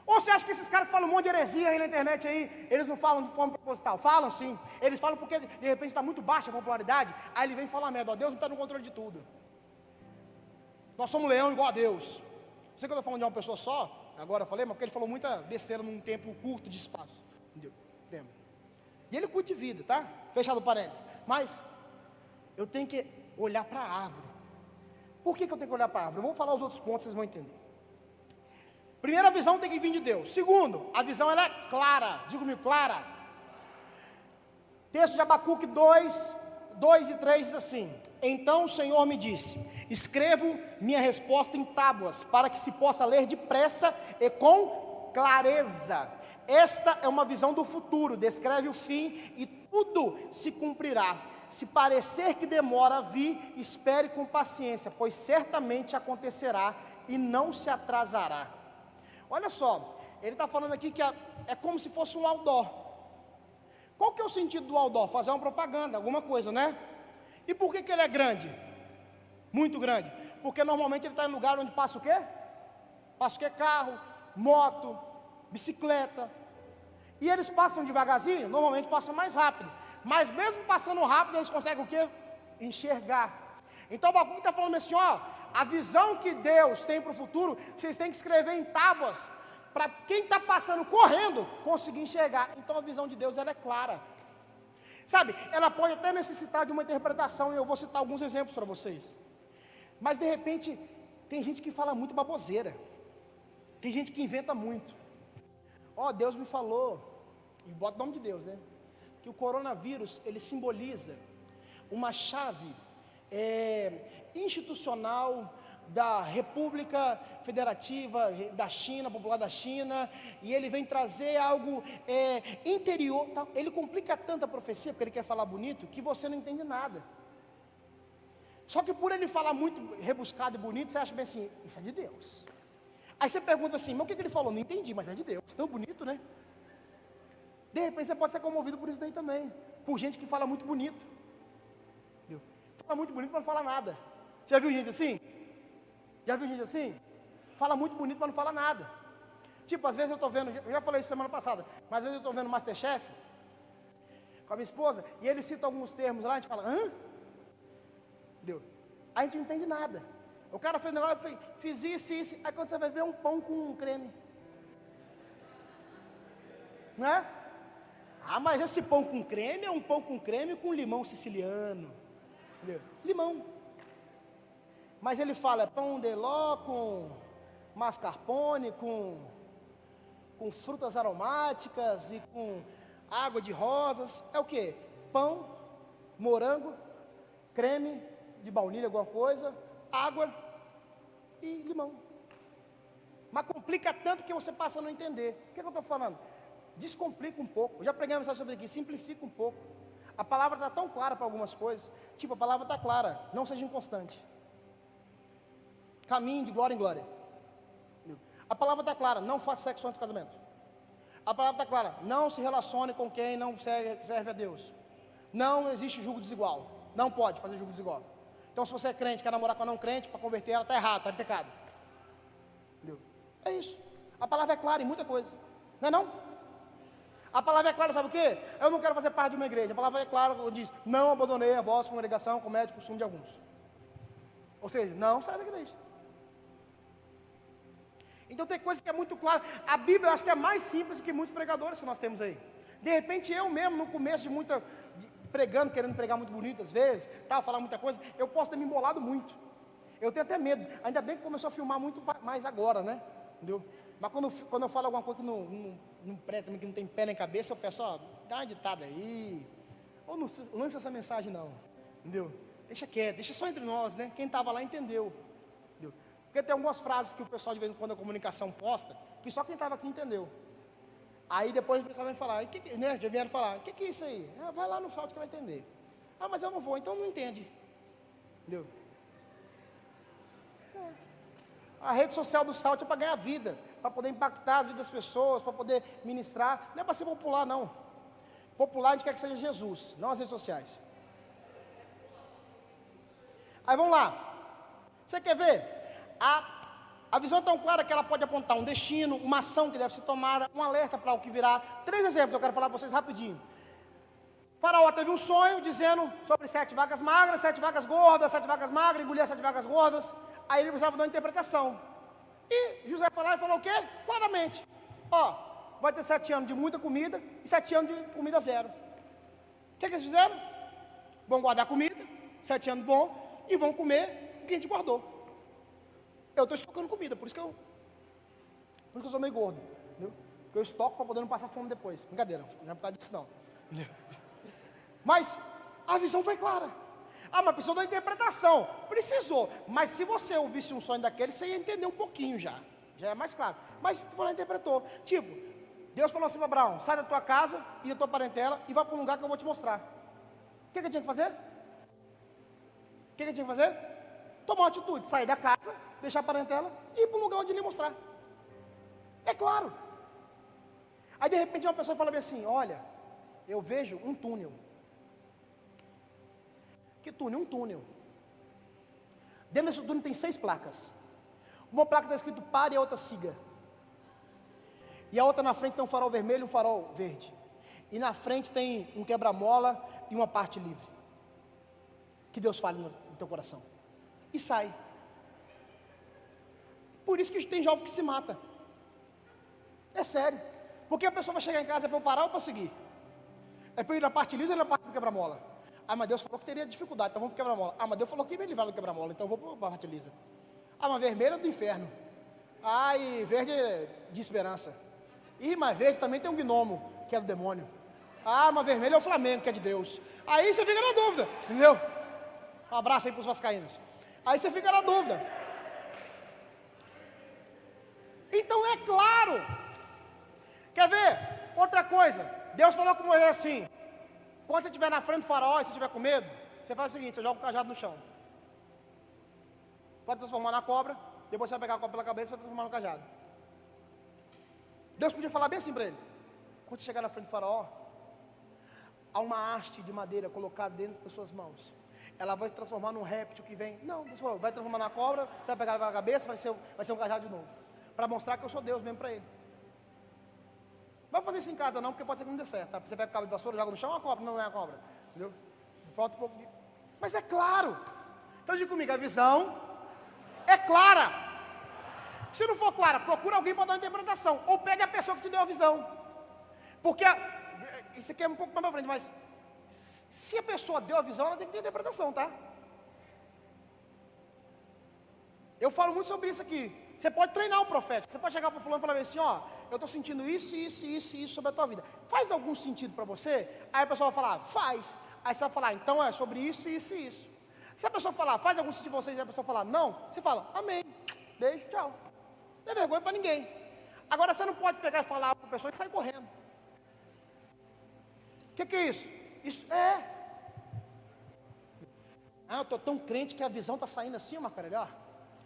Ou você acha que esses caras que falam um monte de heresia aí na internet aí, eles não falam de forma proposital? Falam sim. Eles falam porque de repente está muito baixa a popularidade, aí ele vem falar merda, ó, Deus não está no controle de tudo. Nós somos leão igual a Deus. Não sei que eu estou falando de uma pessoa só, agora eu falei, mas porque ele falou muita besteira num tempo curto de espaço. Entendeu? E Ele cuida de vida, tá? Fechado parênteses. Mas eu tenho que olhar para a árvore. Por que eu tenho que olhar para a árvore? Eu vou falar os outros pontos, vocês vão entender. Primeiro, a visão tem que vir de Deus. Segundo, a visão ela é clara. Diga comigo, clara. Texto de Abacuque 2 e 3 diz assim: então o Senhor me disse: escrevo minha resposta em tábuas, para que se possa ler depressa e com clareza. Esta é uma visão do futuro, descreve o fim e tudo se cumprirá. Se parecer que demora a vir, espere com paciência, pois certamente acontecerá e não se atrasará. Olha só, ele está falando aqui que é como se fosse um outdoor. Qual que é o sentido do outdoor? Fazer uma propaganda, alguma coisa, né? E por que ele é grande? Muito grande. Porque normalmente ele está em lugar onde passa o quê? Passa o quê? Carro, moto, bicicleta. E eles passam devagarzinho? Normalmente passam mais rápido. Mas mesmo passando rápido, eles conseguem o quê? Enxergar. Então o Abacuque está falando assim, ó, a visão que Deus tem para o futuro, vocês têm que escrever em tábuas, para quem está passando correndo, conseguir enxergar. Então a visão de Deus ela é clara. Sabe, ela pode até necessitar de uma interpretação, e eu vou citar alguns exemplos para vocês. Mas de repente, tem gente que fala muito baboseira. Tem gente que inventa muito. Ó, Deus me falou, e bota o nome de Deus, né? Que o coronavírus, ele simboliza uma chave institucional da República Federativa da China, popular da China, e ele vem trazer algo interior, tá? Ele complica tanto a profecia, porque ele quer falar bonito, que você não entende nada. Só que por ele falar muito rebuscado e bonito, você acha bem assim, isso é de Deus. Aí você pergunta assim, mas o que ele falou? Não entendi, mas é de Deus, tão bonito, né? De repente você pode ser comovido por isso daí também, por gente que fala muito bonito. Entendeu? Fala muito bonito, mas não fala nada. Já viu gente assim? Já viu gente assim? Fala muito bonito, mas não fala nada. Tipo, às vezes eu estou vendo, eu já falei isso semana passada, mas às vezes eu estou vendo Masterchef com a minha esposa, e ele cita alguns termos lá, a gente fala, hã? Entendeu? Aí a gente não entende nada. O cara fez um negócio, fiz isso, aí quando você vai ver um pão com creme. Não é? Ah, mas esse pão com creme é um pão com creme com limão siciliano. Entendeu? Limão. Mas ele fala pão de ló com mascarpone, com frutas aromáticas e com água de rosas. É o que? Pão, morango, creme de baunilha, alguma coisa, água e limão. Mas complica tanto que você passa a não entender. O que eu estou falando? Descomplica um pouco. Eu já preguei uma mensagem sobre isso aqui, simplifica um pouco. A palavra está tão clara para algumas coisas. Tipo, a palavra está clara, não seja inconstante. Caminhe de glória em glória. A palavra está clara, não faça sexo antes do casamento. A palavra está clara, não se relacione com quem não serve a Deus. Não existe julgo desigual. Não pode fazer julgo desigual. Então se você é crente, quer namorar com a não crente, para converter ela, está errado, está em pecado. Entendeu? É isso. A palavra é clara em muita coisa. Não é não? A palavra é clara, sabe o quê? Eu não quero fazer parte de uma igreja. A palavra é clara, diz, não abandonei a vossa congregação com médio costume de alguns. Ou seja, não sai da igreja. Então tem coisa que é muito clara. A Bíblia eu acho que é mais simples que muitos pregadores que nós temos aí. De repente eu mesmo, no começo de muita, pregando, querendo pregar muito bonito às vezes, falar muita coisa, eu posso ter me embolado muito. Eu tenho até medo. Ainda bem que começou a filmar muito mais agora, né? Entendeu? Mas quando eu falo alguma coisa que que não tem pé nem cabeça, eu peço, ó, dá uma ditada aí. Ou não lança essa mensagem não. Entendeu? Deixa quieto, deixa só entre nós, né? Quem estava lá entendeu. Entendeu? Porque tem algumas frases que o pessoal de vez em quando a comunicação posta, que só quem estava aqui entendeu. Aí depois o pessoal vem falar, né? Já vieram falar, o que é isso aí? Ah, vai lá no Fault que vai entender. Ah, mas eu não vou, então não entende. Entendeu? A rede social do Salt é para ganhar vida, para poder impactar a vida das pessoas, para poder ministrar. Não é para ser popular, não. Popular a gente quer que seja Jesus, não as redes sociais. Aí vamos lá. Você quer ver? A visão é tão clara que ela pode apontar um destino, uma ação que deve ser tomada, um alerta para o que virá. 3 exemplos eu quero falar para vocês rapidinho. Faraó teve um sonho dizendo sobre 7 vacas magras, 7 vacas gordas, 7 vacas magras, engolir 7 vacas gordas. Aí ele precisava de uma interpretação. E José foi lá e falou o quê? Claramente. Ó, vai ter 7 anos de muita comida e 7 anos de comida zero. que eles fizeram? Vão guardar comida, 7 anos bom, e vão comer o que a gente guardou. Eu estou estocando comida, por isso que eu sou meio gordo, entendeu? Porque eu estoco para poder não passar fome depois. Brincadeira, não é por causa disso não. Entendeu? Mas a visão foi clara. Mas precisou da interpretação. Precisou. Mas se você ouvisse um sonho daquele, você ia entender um pouquinho já. Já é mais claro. Mas você interpretou. Tipo, Deus falou assim para Abraão: sai da tua casa e da tua parentela e vai para um lugar que eu vou te mostrar. O que ele tinha que fazer? O que ele tinha que fazer? Tomar uma atitude, sair da casa, deixar a parentela e ir para um lugar onde ele ia mostrar. É claro. Aí de repente uma pessoa fala bem assim: olha, eu vejo um túnel. Que túnel? Um túnel. Dentro desse túnel tem 6 placas. Uma placa está escrito pare e a outra siga. E a outra na frente tem um farol vermelho e um farol verde. E na frente tem um quebra-mola e uma parte livre. Que Deus fale no teu coração. E sai. Por isso que tem jovem que se mata. É sério. Porque a pessoa vai chegar em casa, é para eu parar ou para eu seguir? É para eu ir na parte lisa ou na parte do quebra-mola? Mas Deus falou que teria dificuldade, então vamos para o quebra-mola. Mas Deus falou que ia me livrar do quebra-mola, então eu vou para a parte lisa. Mas vermelho é do inferno. E verde é de esperança. Mas verde também tem um gnomo, que é do demônio. Mas vermelho é o Flamengo, que é de Deus. Aí você fica na dúvida, entendeu? Um abraço aí para os vascaínos. Aí você fica na dúvida. Então é claro. Quer ver? Outra coisa. Deus falou com Moisés assim: quando você estiver na frente do faraó e você estiver com medo, você faz o seguinte: você joga o cajado no chão. Vai transformar na cobra, depois você vai pegar a cobra pela cabeça e vai transformar no cajado. Deus podia falar bem assim para ele: quando você chegar na frente do faraó, há uma haste de madeira colocada dentro das suas mãos. Ela vai se transformar num réptil que vem. Não, Deus falou: vai transformar na cobra, você vai pegar pela cabeça, vai ser um cajado de novo. Para mostrar que eu sou Deus mesmo para ele. Não vai fazer isso em casa não, porque pode ser que não dê certo, tá? Você pega o cabo de vassoura, joga no chão, é uma cobra, não é a cobra, entendeu? Falta um pouco de... Mas é claro. Então diga comigo, a visão é clara. Se não for clara, procura alguém para dar uma interpretação, ou pede a pessoa que te deu a visão. Porque, isso aqui é um pouco mais para frente, mas se a pessoa deu a visão, ela tem que ter interpretação, tá? Eu falo muito sobre isso aqui. Você pode treinar o profeta. Você pode chegar para o fulano e falar assim: ó, eu estou sentindo isso sobre a tua vida. Faz algum sentido para você? Aí a pessoa vai falar: faz. Aí você vai falar: então é sobre isso. Se a pessoa falar: faz algum sentido para você, e a pessoa falar: não, você fala: amém, beijo, tchau. Não é vergonha para ninguém. Agora você não pode pegar e falar para a pessoa e sair correndo. O que é isso? Isso é. Eu estou tão crente que a visão está saindo assim, Macarelli, ó.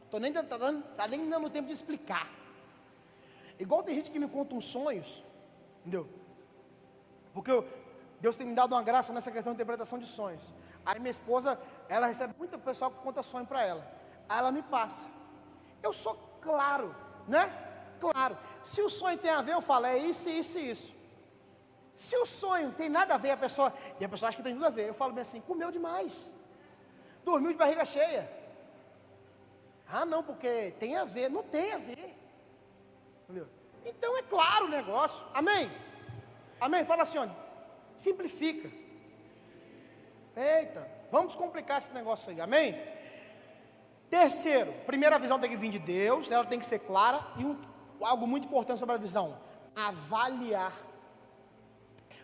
Está nem dando tempo de explicar. Igual tem gente que me conta uns sonhos, entendeu? Porque Deus tem me dado uma graça nessa questão de interpretação de sonhos. Aí minha esposa, ela recebe muito pessoal que conta sonho para ela. Aí ela me passa. Eu sou claro, né? Claro. Se o sonho tem a ver, eu falo: é isso. Se o sonho tem nada a ver, a pessoa acha que tem tudo a ver, eu falo bem assim: comeu demais, dormiu de barriga cheia. Não, porque tem a ver. Não tem a ver. Entendeu? Então é claro o negócio. Amém? Amém? Fala assim, ó, simplifica. Eita, vamos descomplicar esse negócio aí. Amém? Terceiro, primeira visão tem que vir de Deus, ela tem que ser clara. E algo muito importante sobre a visão: avaliar.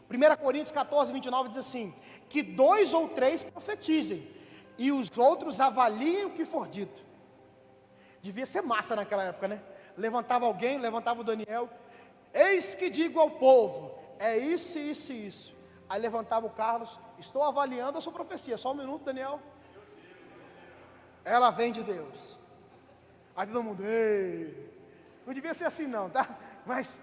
1 Coríntios 14, 29 diz assim: que 2 ou 3 profetizem, e os outros avaliem o que for dito. Devia ser massa naquela época, né? Levantava alguém, levantava o Daniel: eis que digo ao povo, é isso. Aí levantava o Carlos: estou avaliando a sua profecia. Só um minuto, Daniel. Ela vem de Deus. Aí todo mundo: ei. Não devia ser assim não, tá? Mas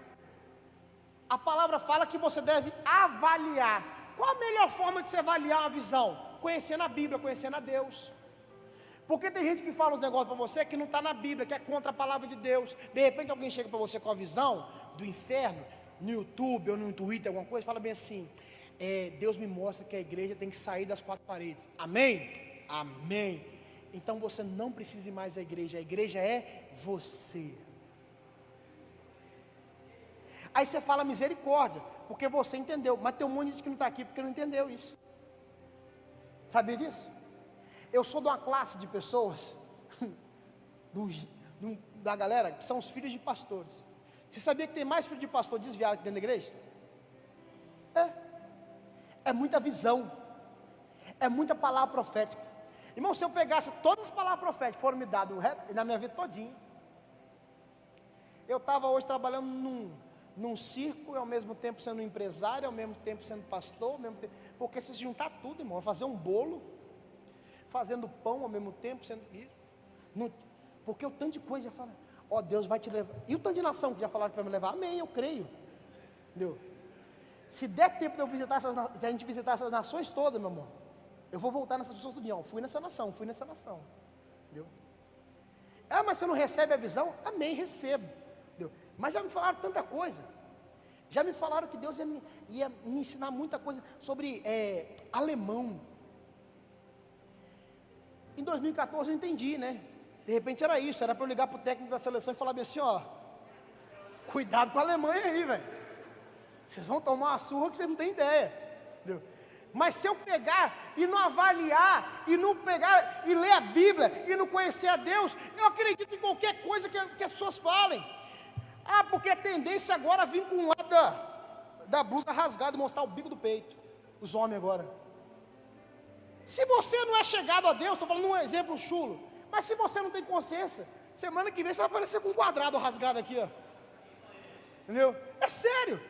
a palavra fala que você deve avaliar. Qual a melhor forma de você avaliar uma visão? Conhecendo a Bíblia, conhecendo a Deus. Porque tem gente que fala uns negócios para você que não está na Bíblia, que é contra a palavra de Deus. De repente alguém chega para você com a visão do inferno, no YouTube ou no Twitter, alguma coisa, fala bem assim: Deus me mostra que a igreja tem que sair das 4 paredes. Amém? Amém. Então você não precisa ir mais à igreja, a igreja é você. Aí você fala: misericórdia, porque você entendeu. Mas tem um monte de gente que não está aqui porque não entendeu isso. Sabia disso? Eu sou de uma classe de pessoas, da galera, que são os filhos de pastores. Você sabia que tem mais filho de pastor desviado aqui dentro da igreja? É muita visão, é muita palavra profética. Irmão, se eu pegasse todas as palavras proféticas que foram me dadas na minha vida todinha, eu estava hoje trabalhando num circo, e ao mesmo tempo sendo empresário, ao mesmo tempo sendo pastor, ao mesmo tempo, porque se juntar tudo, irmão, fazer um bolo, fazendo pão ao mesmo tempo, porque o tanto de coisa já fala, ó, Deus vai te levar, e o tanto de nação que já falaram que vai me levar, amém, eu creio, entendeu? Se der tempo de eu visitar de a gente visitar essas nações todas, meu irmão, eu vou voltar nessas pessoas do fui nessa nação, entendeu? Ah, mas você não recebe a visão? Amém, recebo, entendeu? Mas já me falaram tanta coisa, já me falaram que Deus ia me ensinar muita coisa sobre alemão. Em 2014 eu entendi, né? De repente era isso, era para eu ligar para o técnico da seleção e falar bem assim, ó, cuidado com a Alemanha aí, velho. Vocês vão tomar uma surra que vocês não têm ideia, entendeu? Mas se eu pegar e não avaliar, e não pegar e ler a Bíblia, e não conhecer a Deus, eu acredito em qualquer coisa que as pessoas falem. Ah, porque a tendência agora é vir com um lado da blusa rasgada e mostrar o bico do peito, os homens agora. Se você não é chegado a Deus, estou falando um exemplo chulo, mas se você não tem consciência, semana que vem você vai aparecer com um quadrado rasgado aqui, ó. Entendeu? É sério.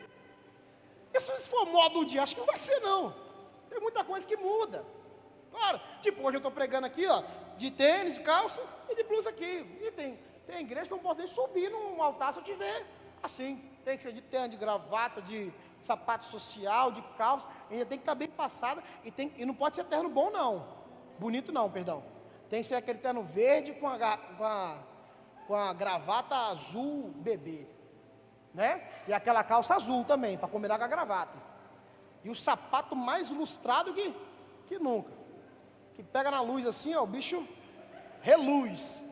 E se for moda do dia, acho que não vai ser não. Tem muita coisa que muda. Claro, tipo, hoje eu estou pregando aqui, ó, de tênis, calça e de blusa aqui. E tem igreja que eu não posso nem subir num altar se eu tiver assim. Tem que ser de tênis, de gravata, de sapato social, de calça. Ainda tem que estar bem passada. E não pode ser terno bom não. Bonito não, perdão. Tem que ser aquele terno verde com a gravata azul bebê, né? E aquela calça azul também, para combinar com a gravata. E o sapato mais lustrado que nunca. Que pega na luz assim, ó, o bicho reluz.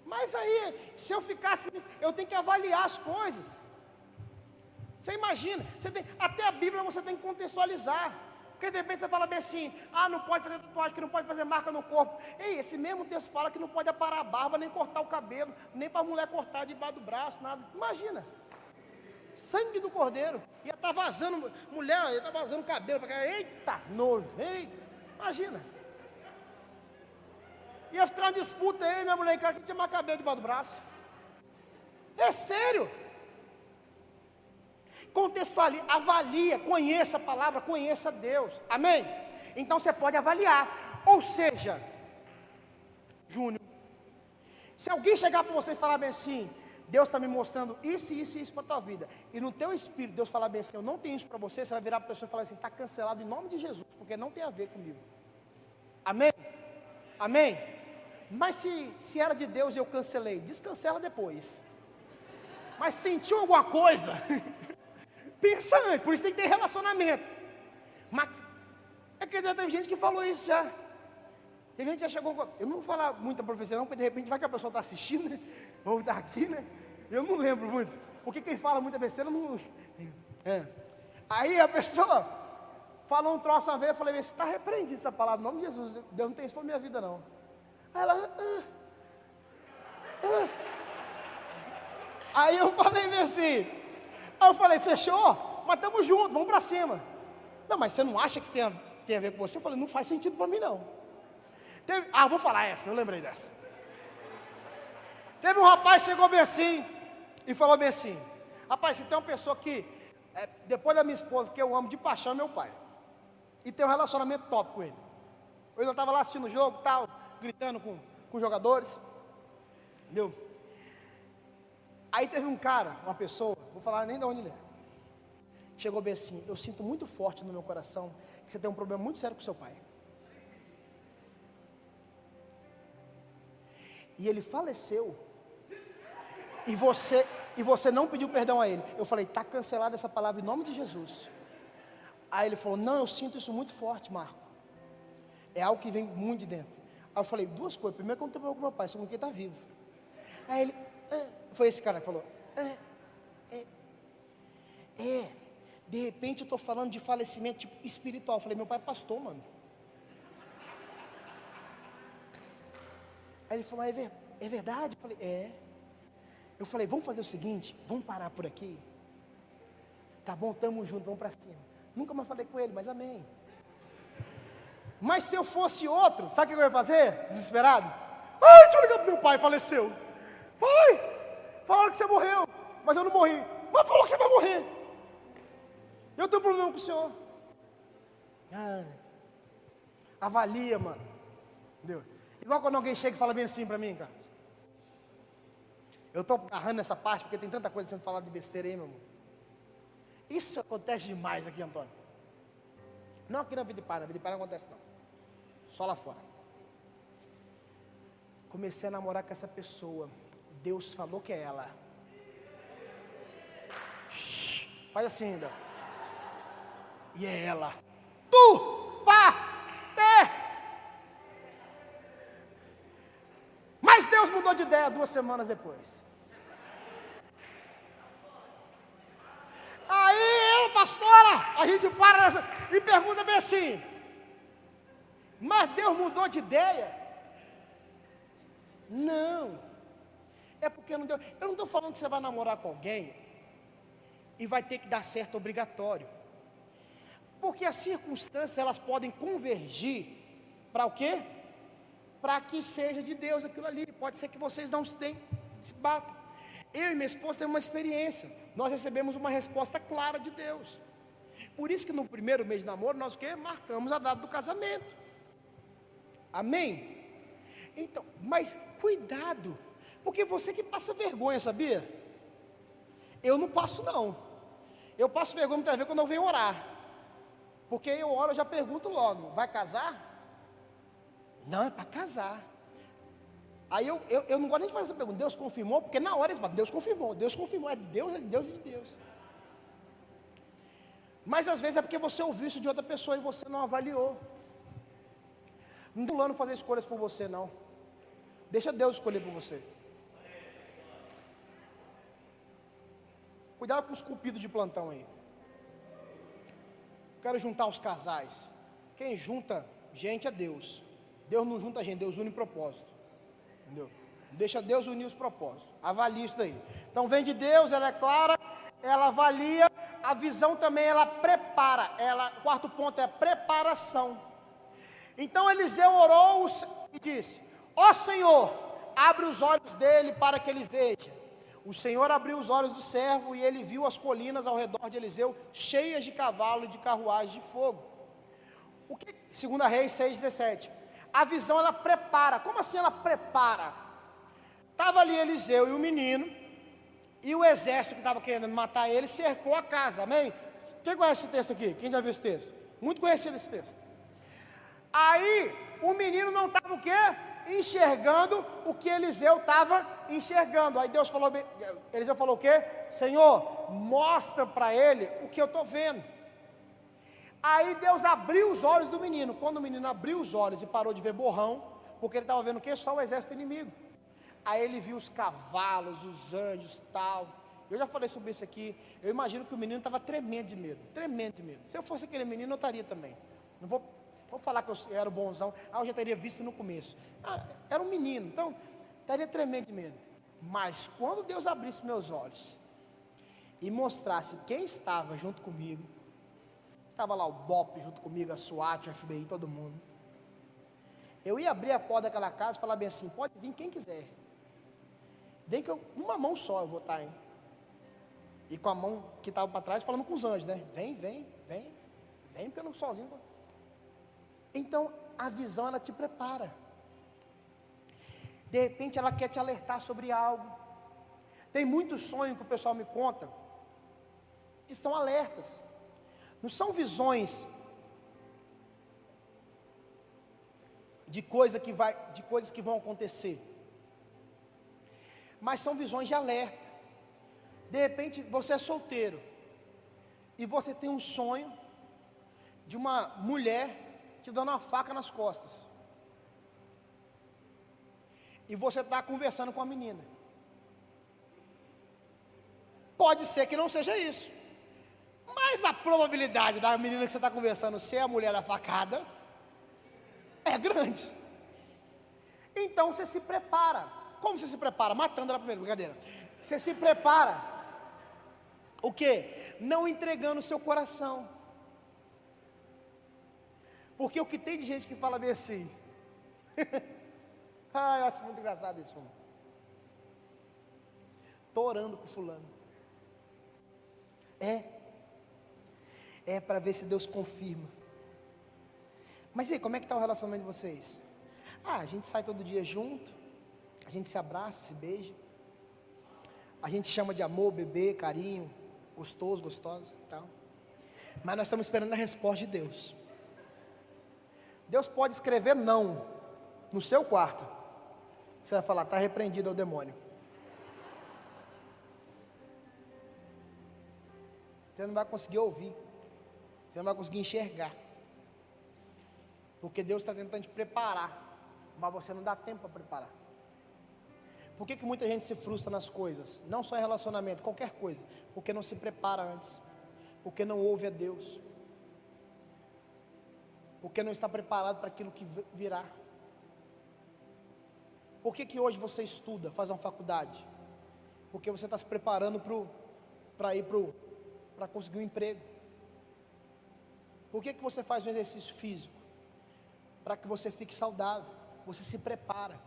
Mas aí, se eu ficasse nisso, eu tenho que avaliar as coisas. Você imagina, até a Bíblia você tem que contextualizar. Porque de repente você fala bem assim, não pode fazer tatuagem, que não pode fazer marca no corpo. Ei, esse mesmo texto fala que não pode aparar a barba, nem cortar o cabelo, nem para a mulher cortar debaixo do braço, nada. Imagina, sangue do cordeiro, ia estar vazando, mulher, ia estar vazando cabelo, para cá. Eita, nojo, eita, imagina. Ia ficar uma disputa aí, minha mulher, que tinha mais cabelo debaixo do braço. É sério. Contextualize, avalia, conheça a palavra, conheça Deus, amém? Então você pode avaliar, ou seja, Júnior, se alguém chegar para você e falar bem assim, Deus está me mostrando isso e isso e isso para a tua vida, e no teu espírito Deus falar bem assim, eu não tenho isso para você, você vai virar para a pessoa e falar assim, está cancelado em nome de Jesus, porque não tem a ver comigo, amém? Amém? Mas se era de Deus e eu cancelei, descancela depois, mas sentiu alguma coisa... Pensa antes, por isso tem que ter relacionamento. Mas é que tem gente que falou isso já. Tem gente que já chegou. Eu não vou falar muita profecia, não, porque de repente vai que a pessoa está assistindo, né? Ou está aqui, né? Eu não lembro muito. Porque quem fala muita besteira não. Aí a pessoa falou um troço uma vez, eu falei, você está repreendido essa palavra, em nome de Jesus, Deus não tem isso para a minha vida, não. Aí ela. Aí eu falei assim. Aí eu falei, fechou? Mas estamos juntos, vamos para cima. Não, mas você não acha que tem a ver com você? Eu falei, não faz sentido para mim não. Vou falar essa, eu lembrei dessa. Teve um rapaz que chegou bem assim, e falou bem assim, rapaz, se tem uma pessoa que, depois da minha esposa, que eu amo de paixão, é meu pai. E tem um relacionamento top com ele. Eu estava lá assistindo o jogo, tal, gritando com os jogadores. Entendeu? Aí teve um cara, uma pessoa, vou falar nem de onde ele é, chegou bem assim, eu sinto muito forte no meu coração que você tem um problema muito sério com seu pai. E ele faleceu, e você não pediu perdão a ele. Eu falei, está cancelada essa palavra em nome de Jesus. Aí ele falou, não, eu sinto isso muito forte, Marco. É algo que vem muito de dentro. Aí eu falei, duas coisas, primeiro que eu não tenho problema com meu pai, segundo que ele está vivo. Aí ele... Foi esse cara que falou. De repente eu estou falando de falecimento tipo, espiritual. Eu falei, meu pai é pastor, mano. Aí ele falou, é verdade? Eu falei, é. Eu falei, vamos fazer o seguinte, vamos parar por aqui. Tá bom, tamo junto, vamos para cima. Nunca mais falei com ele, mas amém. Mas se eu fosse outro, sabe o que eu ia fazer? Desesperado? Ai, deixa eu ligar pro meu pai, faleceu. Pai, falaram que você morreu, mas eu não morri. Mas falou que você vai morrer. Eu tenho problema com o senhor. Avalia, mano. Entendeu? Igual quando alguém chega e fala bem assim pra mim, cara. Eu estou agarrando nessa parte porque tem tanta coisa sendo falada de besteira aí, meu irmão. Isso acontece demais aqui, Antônio. Não aqui na Vida de Pai, não acontece não. Só lá fora. Comecei a namorar com essa pessoa. Deus falou que é ela. Shhh, faz assim ainda. E é ela. Mas Deus mudou de ideia 2 semanas depois. Aí, pastora, a gente para nessa e pergunta bem assim, mas Deus mudou de ideia? Não, é porque não deu. Eu não estou falando que você vai namorar com alguém e vai ter que dar certo obrigatório, porque as circunstâncias elas podem convergir para o quê? Para que seja de Deus aquilo ali. Pode ser que vocês não se batam. Eu e minha esposa temos uma experiência. Nós recebemos uma resposta clara de Deus. Por isso que no primeiro mês de namoro, nós o quê? Marcamos a data do casamento. Amém? Então, mas cuidado, porque você que passa vergonha, sabia? Eu não passo não. Eu passo vergonha muitas vezes quando eu venho orar. Porque eu oro, eu já pergunto logo, vai casar? Não, é para casar. Aí eu não gosto nem de fazer essa pergunta, Deus confirmou, porque na hora eles batem, Deus confirmou, é de Deus e de Deus. Mas às vezes é porque você ouviu isso de outra pessoa e você não avaliou. Não estou falando fazer escolhas por você não. Deixa Deus escolher por você. Cuidado com os cupidos de plantão aí. Quero juntar os casais. Quem junta gente é Deus. Deus não junta gente, Deus une propósito. Entendeu? Deixa Deus unir os propósitos. Avalie isso daí. Então vem de Deus, ela é clara, ela avalia, a visão também ela prepara. O quarto ponto é a preparação. Então Eliseu orou e disse: ó Senhor, abre os olhos dele para que ele veja. O Senhor abriu os olhos do servo e ele viu as colinas ao redor de Eliseu cheias de cavalo e de carruagem de fogo. O que? 2 Reis 6,17. A visão ela prepara. Como assim ela prepara? Estava ali Eliseu e o menino, e o exército que estava querendo matar ele cercou a casa, amém? Quem conhece esse texto aqui? Quem já viu esse texto? Muito conhecido esse texto. Aí o menino não estava o quê? Enxergando o que Eliseu estava enxergando. Aí Eliseu falou o quê? Senhor, mostra para ele o que eu estou vendo. Aí Deus abriu os olhos do menino. Quando o menino abriu os olhos e parou de ver borrão, porque ele estava vendo o quê? Só o exército inimigo. Aí ele viu os cavalos, os anjos, tal. Eu já falei sobre isso aqui. Eu imagino que o menino estava tremendo de medo. Tremendo de medo. Se eu fosse aquele menino, eu estaria também. Não vou falar que eu era o bonzão. Eu já teria visto no começo. Era um menino, então estaria tremendo de medo. Mas quando Deus abrisse meus olhos e mostrasse quem estava junto comigo, estava lá o BOP junto comigo, a SWAT, o FBI, todo mundo. Eu ia abrir a porta daquela casa e falar bem assim: pode vir quem quiser. Vem que com uma mão só eu vou estar, hein? E com a mão que estava para trás falando com os anjos, né? Vem, porque eu não sozinho. Então a visão ela te prepara. De repente ela quer te alertar sobre algo. Tem muitos sonhos que o pessoal me conta que são alertas. Não são visões de coisas que vão acontecer, mas são visões de alerta. De repente você é solteiro e você tem um sonho de uma mulher te dando uma faca nas costas, e você está conversando com a menina. Pode ser que não seja isso, Mas a probabilidade da menina que você está conversando ser a mulher da facada é grande. Então você se prepara. Como você se prepara? Matando ela primeiro, brincadeira. Você se prepara. O quê? Não entregando o seu coração. Porque o que tem de gente que fala bem assim. Eu acho muito engraçado isso, mano. Tô orando com fulano. É para ver se Deus confirma. Mas e aí, como é que está o relacionamento de vocês? A gente sai todo dia junto, a gente se abraça, se beija, a gente chama de amor, bebê, carinho, gostoso, gostosa e tal. Mas nós estamos esperando a resposta de Deus. Deus pode escrever não no seu quarto. Você vai falar, está repreendido ao demônio. Você não vai conseguir ouvir. Você não vai conseguir enxergar. Porque Deus está tentando te preparar, mas você não dá tempo para preparar. Por que muita gente se frustra nas coisas? Não só em relacionamento, qualquer coisa. Porque não se prepara antes. Porque não ouve a Deus. Porque não está preparado para aquilo que virá. Por que hoje você estuda, faz uma faculdade? Porque você está se preparando para conseguir um emprego. Por que você faz um exercício físico? Para que você fique saudável. Você se prepara.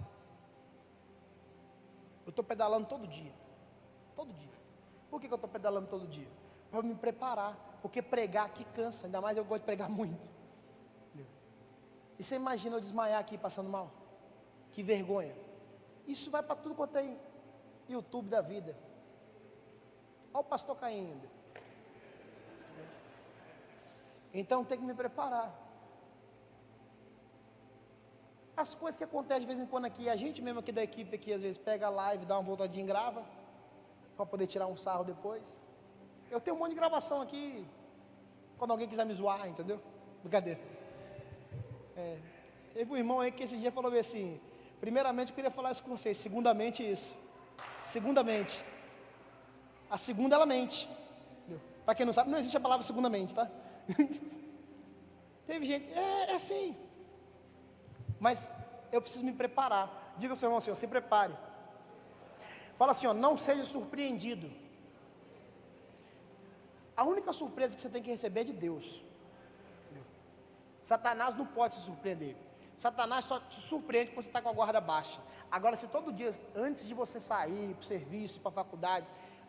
Eu estou pedalando todo dia. Todo dia. Por que eu estou pedalando todo dia? Para me preparar. Porque pregar aqui cansa. Ainda mais eu gosto de pregar muito. E você imagina eu desmaiar aqui passando mal? Que vergonha. Isso vai para tudo quanto é YouTube da vida. Olha o pastor caindo. Então tem que me preparar. As coisas que acontecem de vez em quando aqui, a gente mesmo aqui da equipe aqui, às vezes pega a live, dá uma voltadinha e grava, para poder tirar um sarro depois. Eu tenho um monte de gravação aqui, quando alguém quiser me zoar, entendeu? Brincadeira. Teve um irmão aí que esse dia falou assim, primeiramente eu queria falar isso com vocês, segundamente isso. Segundamente. A segunda ela mente. Para quem não sabe, não existe a palavra segundamente, tá? Teve gente, é assim. Mas eu preciso me preparar. Diga para o seu irmão assim, se prepare. Fala assim, não seja surpreendido. A única surpresa que você tem que receber é de Deus. Satanás não pode se surpreender. Satanás só te surpreende quando você está com a guarda baixa. Agora, se todo dia, antes de você sair para o serviço, para a faculdade,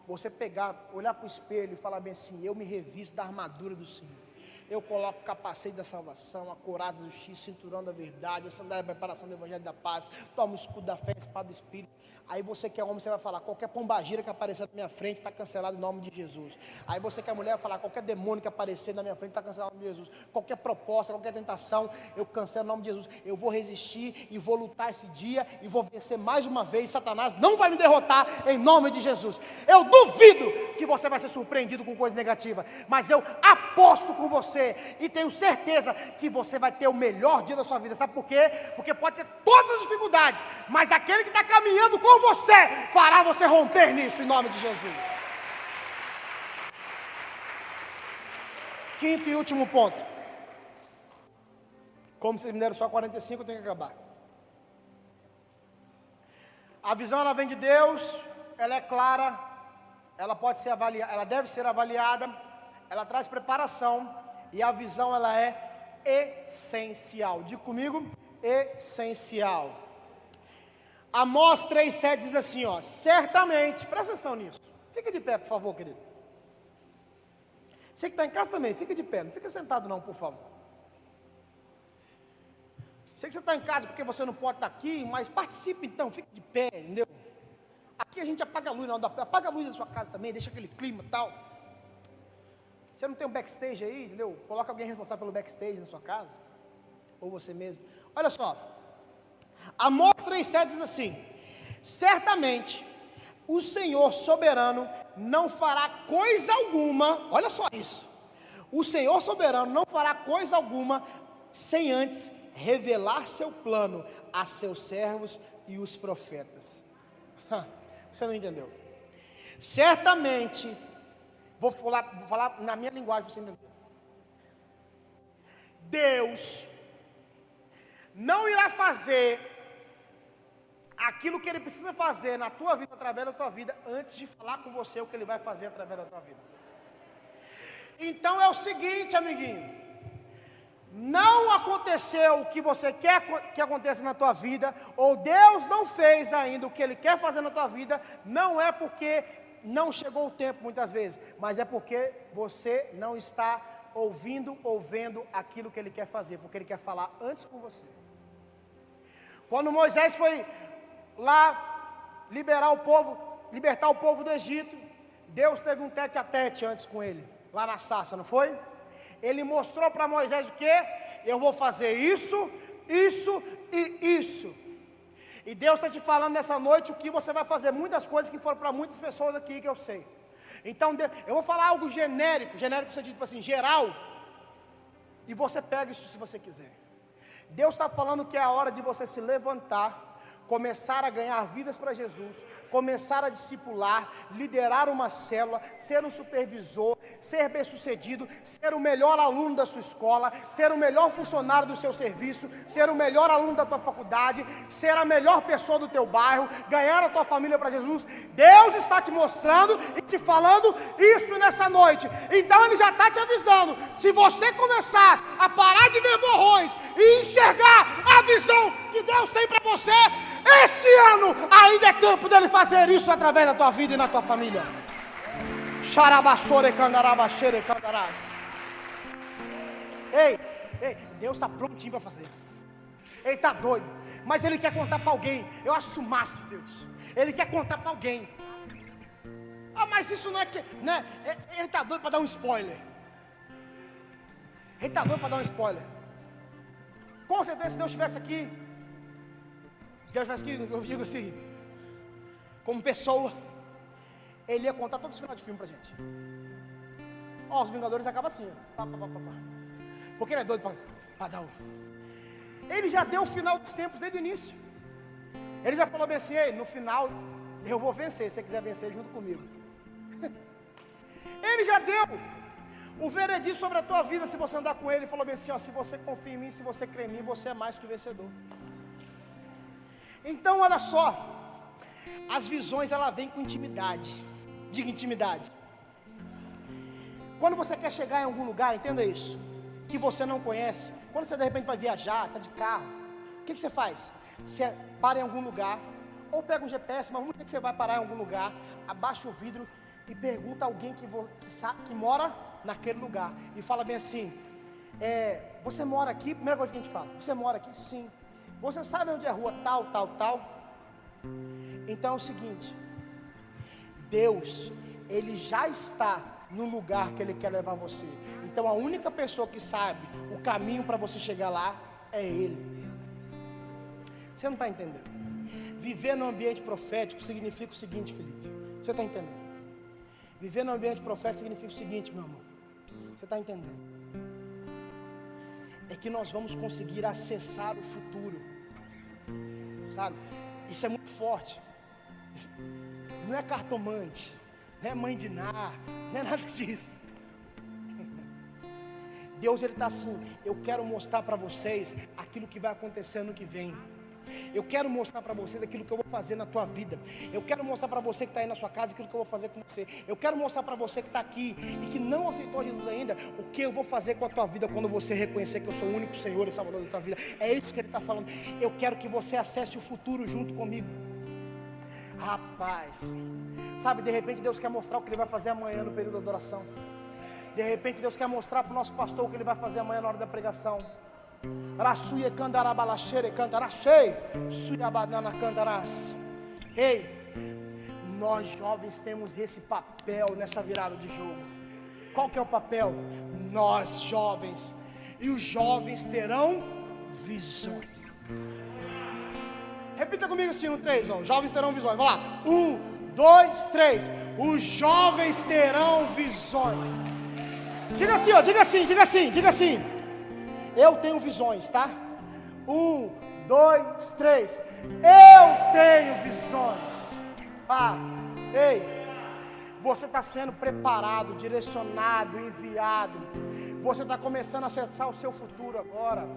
você pegar, olhar para o espelho e falar bem assim, eu me revisto da armadura do Senhor. Eu coloco o capacete da salvação, a couraça do justiça, cinturão da verdade, a sandália da preparação do evangelho da paz, toma o escudo da fé, a espada do Espírito. Aí você que é homem, você vai falar, qualquer pombagira que aparecer na minha frente está cancelado em nome de Jesus. Aí você que é mulher vai falar, qualquer demônio que aparecer na minha frente está cancelado em nome de Jesus. Qualquer proposta, qualquer tentação, eu cancelo em nome de Jesus. Eu vou resistir e vou lutar esse dia e vou vencer mais uma vez. Satanás não vai me derrotar em nome de Jesus. Eu duvido que você vai ser surpreendido com coisa negativa, mas eu aposto com você e tenho certeza que você vai ter o melhor dia da sua vida. Sabe por quê? Porque pode ter todas as dificuldades, mas aquele que está caminhando com você fará você romper nisso em nome de Jesus. Quinto e último ponto. Como vocês me deram só 45, eu tenho que acabar. A visão ela vem de Deus, ela é clara, ela pode ser avaliada, ela deve ser avaliada, ela traz preparação e a visão ela é essencial. Diga comigo, essencial. Amós 3,7 diz assim, certamente, presta atenção nisso. Fica de pé, por favor, querido. Você que está em casa também, fica de pé, não fica sentado não, por favor. Sei que você está em casa porque você não pode estar aqui, mas participe então, fique de pé, entendeu? Aqui a gente apaga a luz, apaga a luz da sua casa também, deixa aquele clima e tal. Você não tem um backstage aí, entendeu? Coloca alguém responsável pelo backstage na sua casa, ou você mesmo. Olha só, Amós 3,7 diz assim, certamente o Senhor soberano não fará coisa alguma, olha só isso, o Senhor soberano não fará coisa alguma sem antes revelar seu plano a seus servos e os profetas. Você não entendeu? Certamente, Vou falar na minha linguagem para você entender. Deus não irá fazer aquilo que Ele precisa fazer na tua vida, através da tua vida, antes de falar com você o que Ele vai fazer através da tua vida. Então é o seguinte, amiguinho. Não aconteceu o que você quer que aconteça na tua vida, ou Deus não fez ainda o que Ele quer fazer na tua vida, não é porque não chegou o tempo muitas vezes, mas é porque você não está ouvindo ou vendo aquilo que Ele quer fazer, porque Ele quer falar antes com você. Quando Moisés foi lá libertar o povo do Egito, Deus teve um tete a tete antes com ele, lá na sarça, não foi? Ele mostrou para Moisés o quê? Eu vou fazer isso, isso e isso. E Deus está te falando nessa noite o que você vai fazer. Muitas coisas que foram para muitas pessoas aqui que eu sei. Então, eu vou falar algo genérico você diz tipo assim, geral. E você pega isso se você quiser. Deus está falando que é a hora de você se levantar, começar a ganhar vidas para Jesus, começar a discipular, liderar uma célula, ser um supervisor, ser bem-sucedido, ser o melhor aluno da sua escola, ser o melhor funcionário do seu serviço, ser o melhor aluno da tua faculdade, ser a melhor pessoa do teu bairro, ganhar a tua família para Jesus. Deus está te mostrando e te falando isso nessa noite. Então Ele já está te avisando. Se você começar a parar de ver borrões e enxergar a visão que Deus tem para você, esse ano ainda é tempo dele fazer isso através da tua vida e na tua família. Ei, Deus está prontinho para fazer. Ele está doido, mas Ele quer contar para alguém. Eu acho isso massa de Deus. Ele quer contar para alguém. Ah, mas isso não é que, né? Ele está doido para dar um spoiler. Ele está doido para dar um spoiler. Com certeza, se Deus estivesse aqui, eu digo assim, como pessoa, Ele ia contar todos os finais de filme pra gente. Os Vingadores acabam assim, ó. Porque Ele é doido para dar Ele já deu o final dos tempos desde o início. Ele já falou bem assim, no final eu vou vencer, se você quiser vencer junto comigo. Ele já deu o veredito sobre a tua vida, se você andar com Ele. Ele falou bem assim, se você confia em mim, se você crê em mim, você é mais que vencedor. Então olha só, as visões ela vem com intimidade. Diga intimidade. Quando você quer chegar em algum lugar, entenda isso, que você não conhece. Quando você de repente vai viajar, está de carro, o que você faz? Você para em algum lugar, ou pega um GPS, mas vamos dizer que você vai parar em algum lugar, abaixa o vidro e pergunta a alguém que mora naquele lugar, e fala bem assim, você mora aqui? Primeira coisa que a gente fala, você mora aqui? Sim. Você sabe onde é a rua tal, tal, tal? Então é o seguinte, Deus, Ele já está no lugar que Ele quer levar você. Então a única pessoa que sabe o caminho para você chegar lá é Ele. Você não está entendendo? Viver no ambiente profético significa o seguinte, Felipe. Você está entendendo? Viver no ambiente profético significa o seguinte, meu amor. Você está entendendo? É que nós vamos conseguir acessar o futuro. Sabe? Isso é muito forte. Não é cartomante, não é mãe de Ná, não é nada disso. Deus, Ele está assim, eu quero mostrar para vocês aquilo que vai acontecer no que vem. Eu quero mostrar para você daquilo que eu vou fazer na tua vida. Eu quero mostrar para você que está aí na sua casa aquilo que eu vou fazer com você. Eu quero mostrar para você que está aqui e que não aceitou Jesus ainda, o que eu vou fazer com a tua vida quando você reconhecer que eu sou o único Senhor e Salvador da tua vida. É isso que Ele está falando. Eu quero que você acesse o futuro junto comigo. Rapaz, sabe, de repente Deus quer mostrar o que Ele vai fazer amanhã no período da adoração. De repente Deus quer mostrar para o nosso pastor o que Ele vai fazer amanhã na hora da pregação. Ei, nós jovens temos esse papel nessa virada de jogo. Qual que é o papel? Nós jovens. E os jovens terão visões. Repita comigo assim, 1, 3, ó. Jovens terão visões, vamos lá, 1, 2, 3. Os jovens terão visões. Diga assim, ó, diga assim, diga assim, diga assim. Eu tenho visões, tá? 1, 2, 3. Eu tenho visões. Ei, Você está sendo preparado, direcionado, enviado. Você está começando a acessar o seu futuro agora.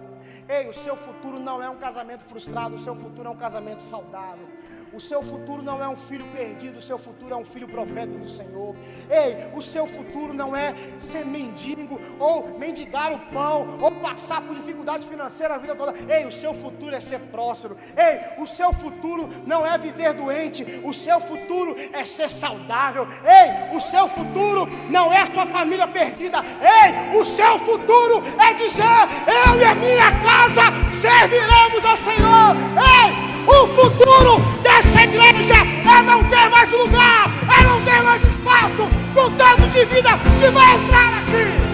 Ei, o seu futuro não é um casamento frustrado, o seu futuro é um casamento saudável. O seu futuro não é um filho perdido, o seu futuro é um filho profeta do Senhor. Ei, o seu futuro não é ser mendigo, ou mendigar o pão, ou passar por dificuldade financeira a vida toda. Ei, o seu futuro é ser próspero. Ei, o seu futuro não é viver doente, o seu futuro é ser saudável. Ei, o seu futuro não é sua família perdida. Ei, o seu futuro é dizer: eu e a minha casa serviremos ao Senhor. Ei, o futuro dessa igreja é não ter mais lugar, é não ter mais espaço do tanto de vida que vai entrar aqui.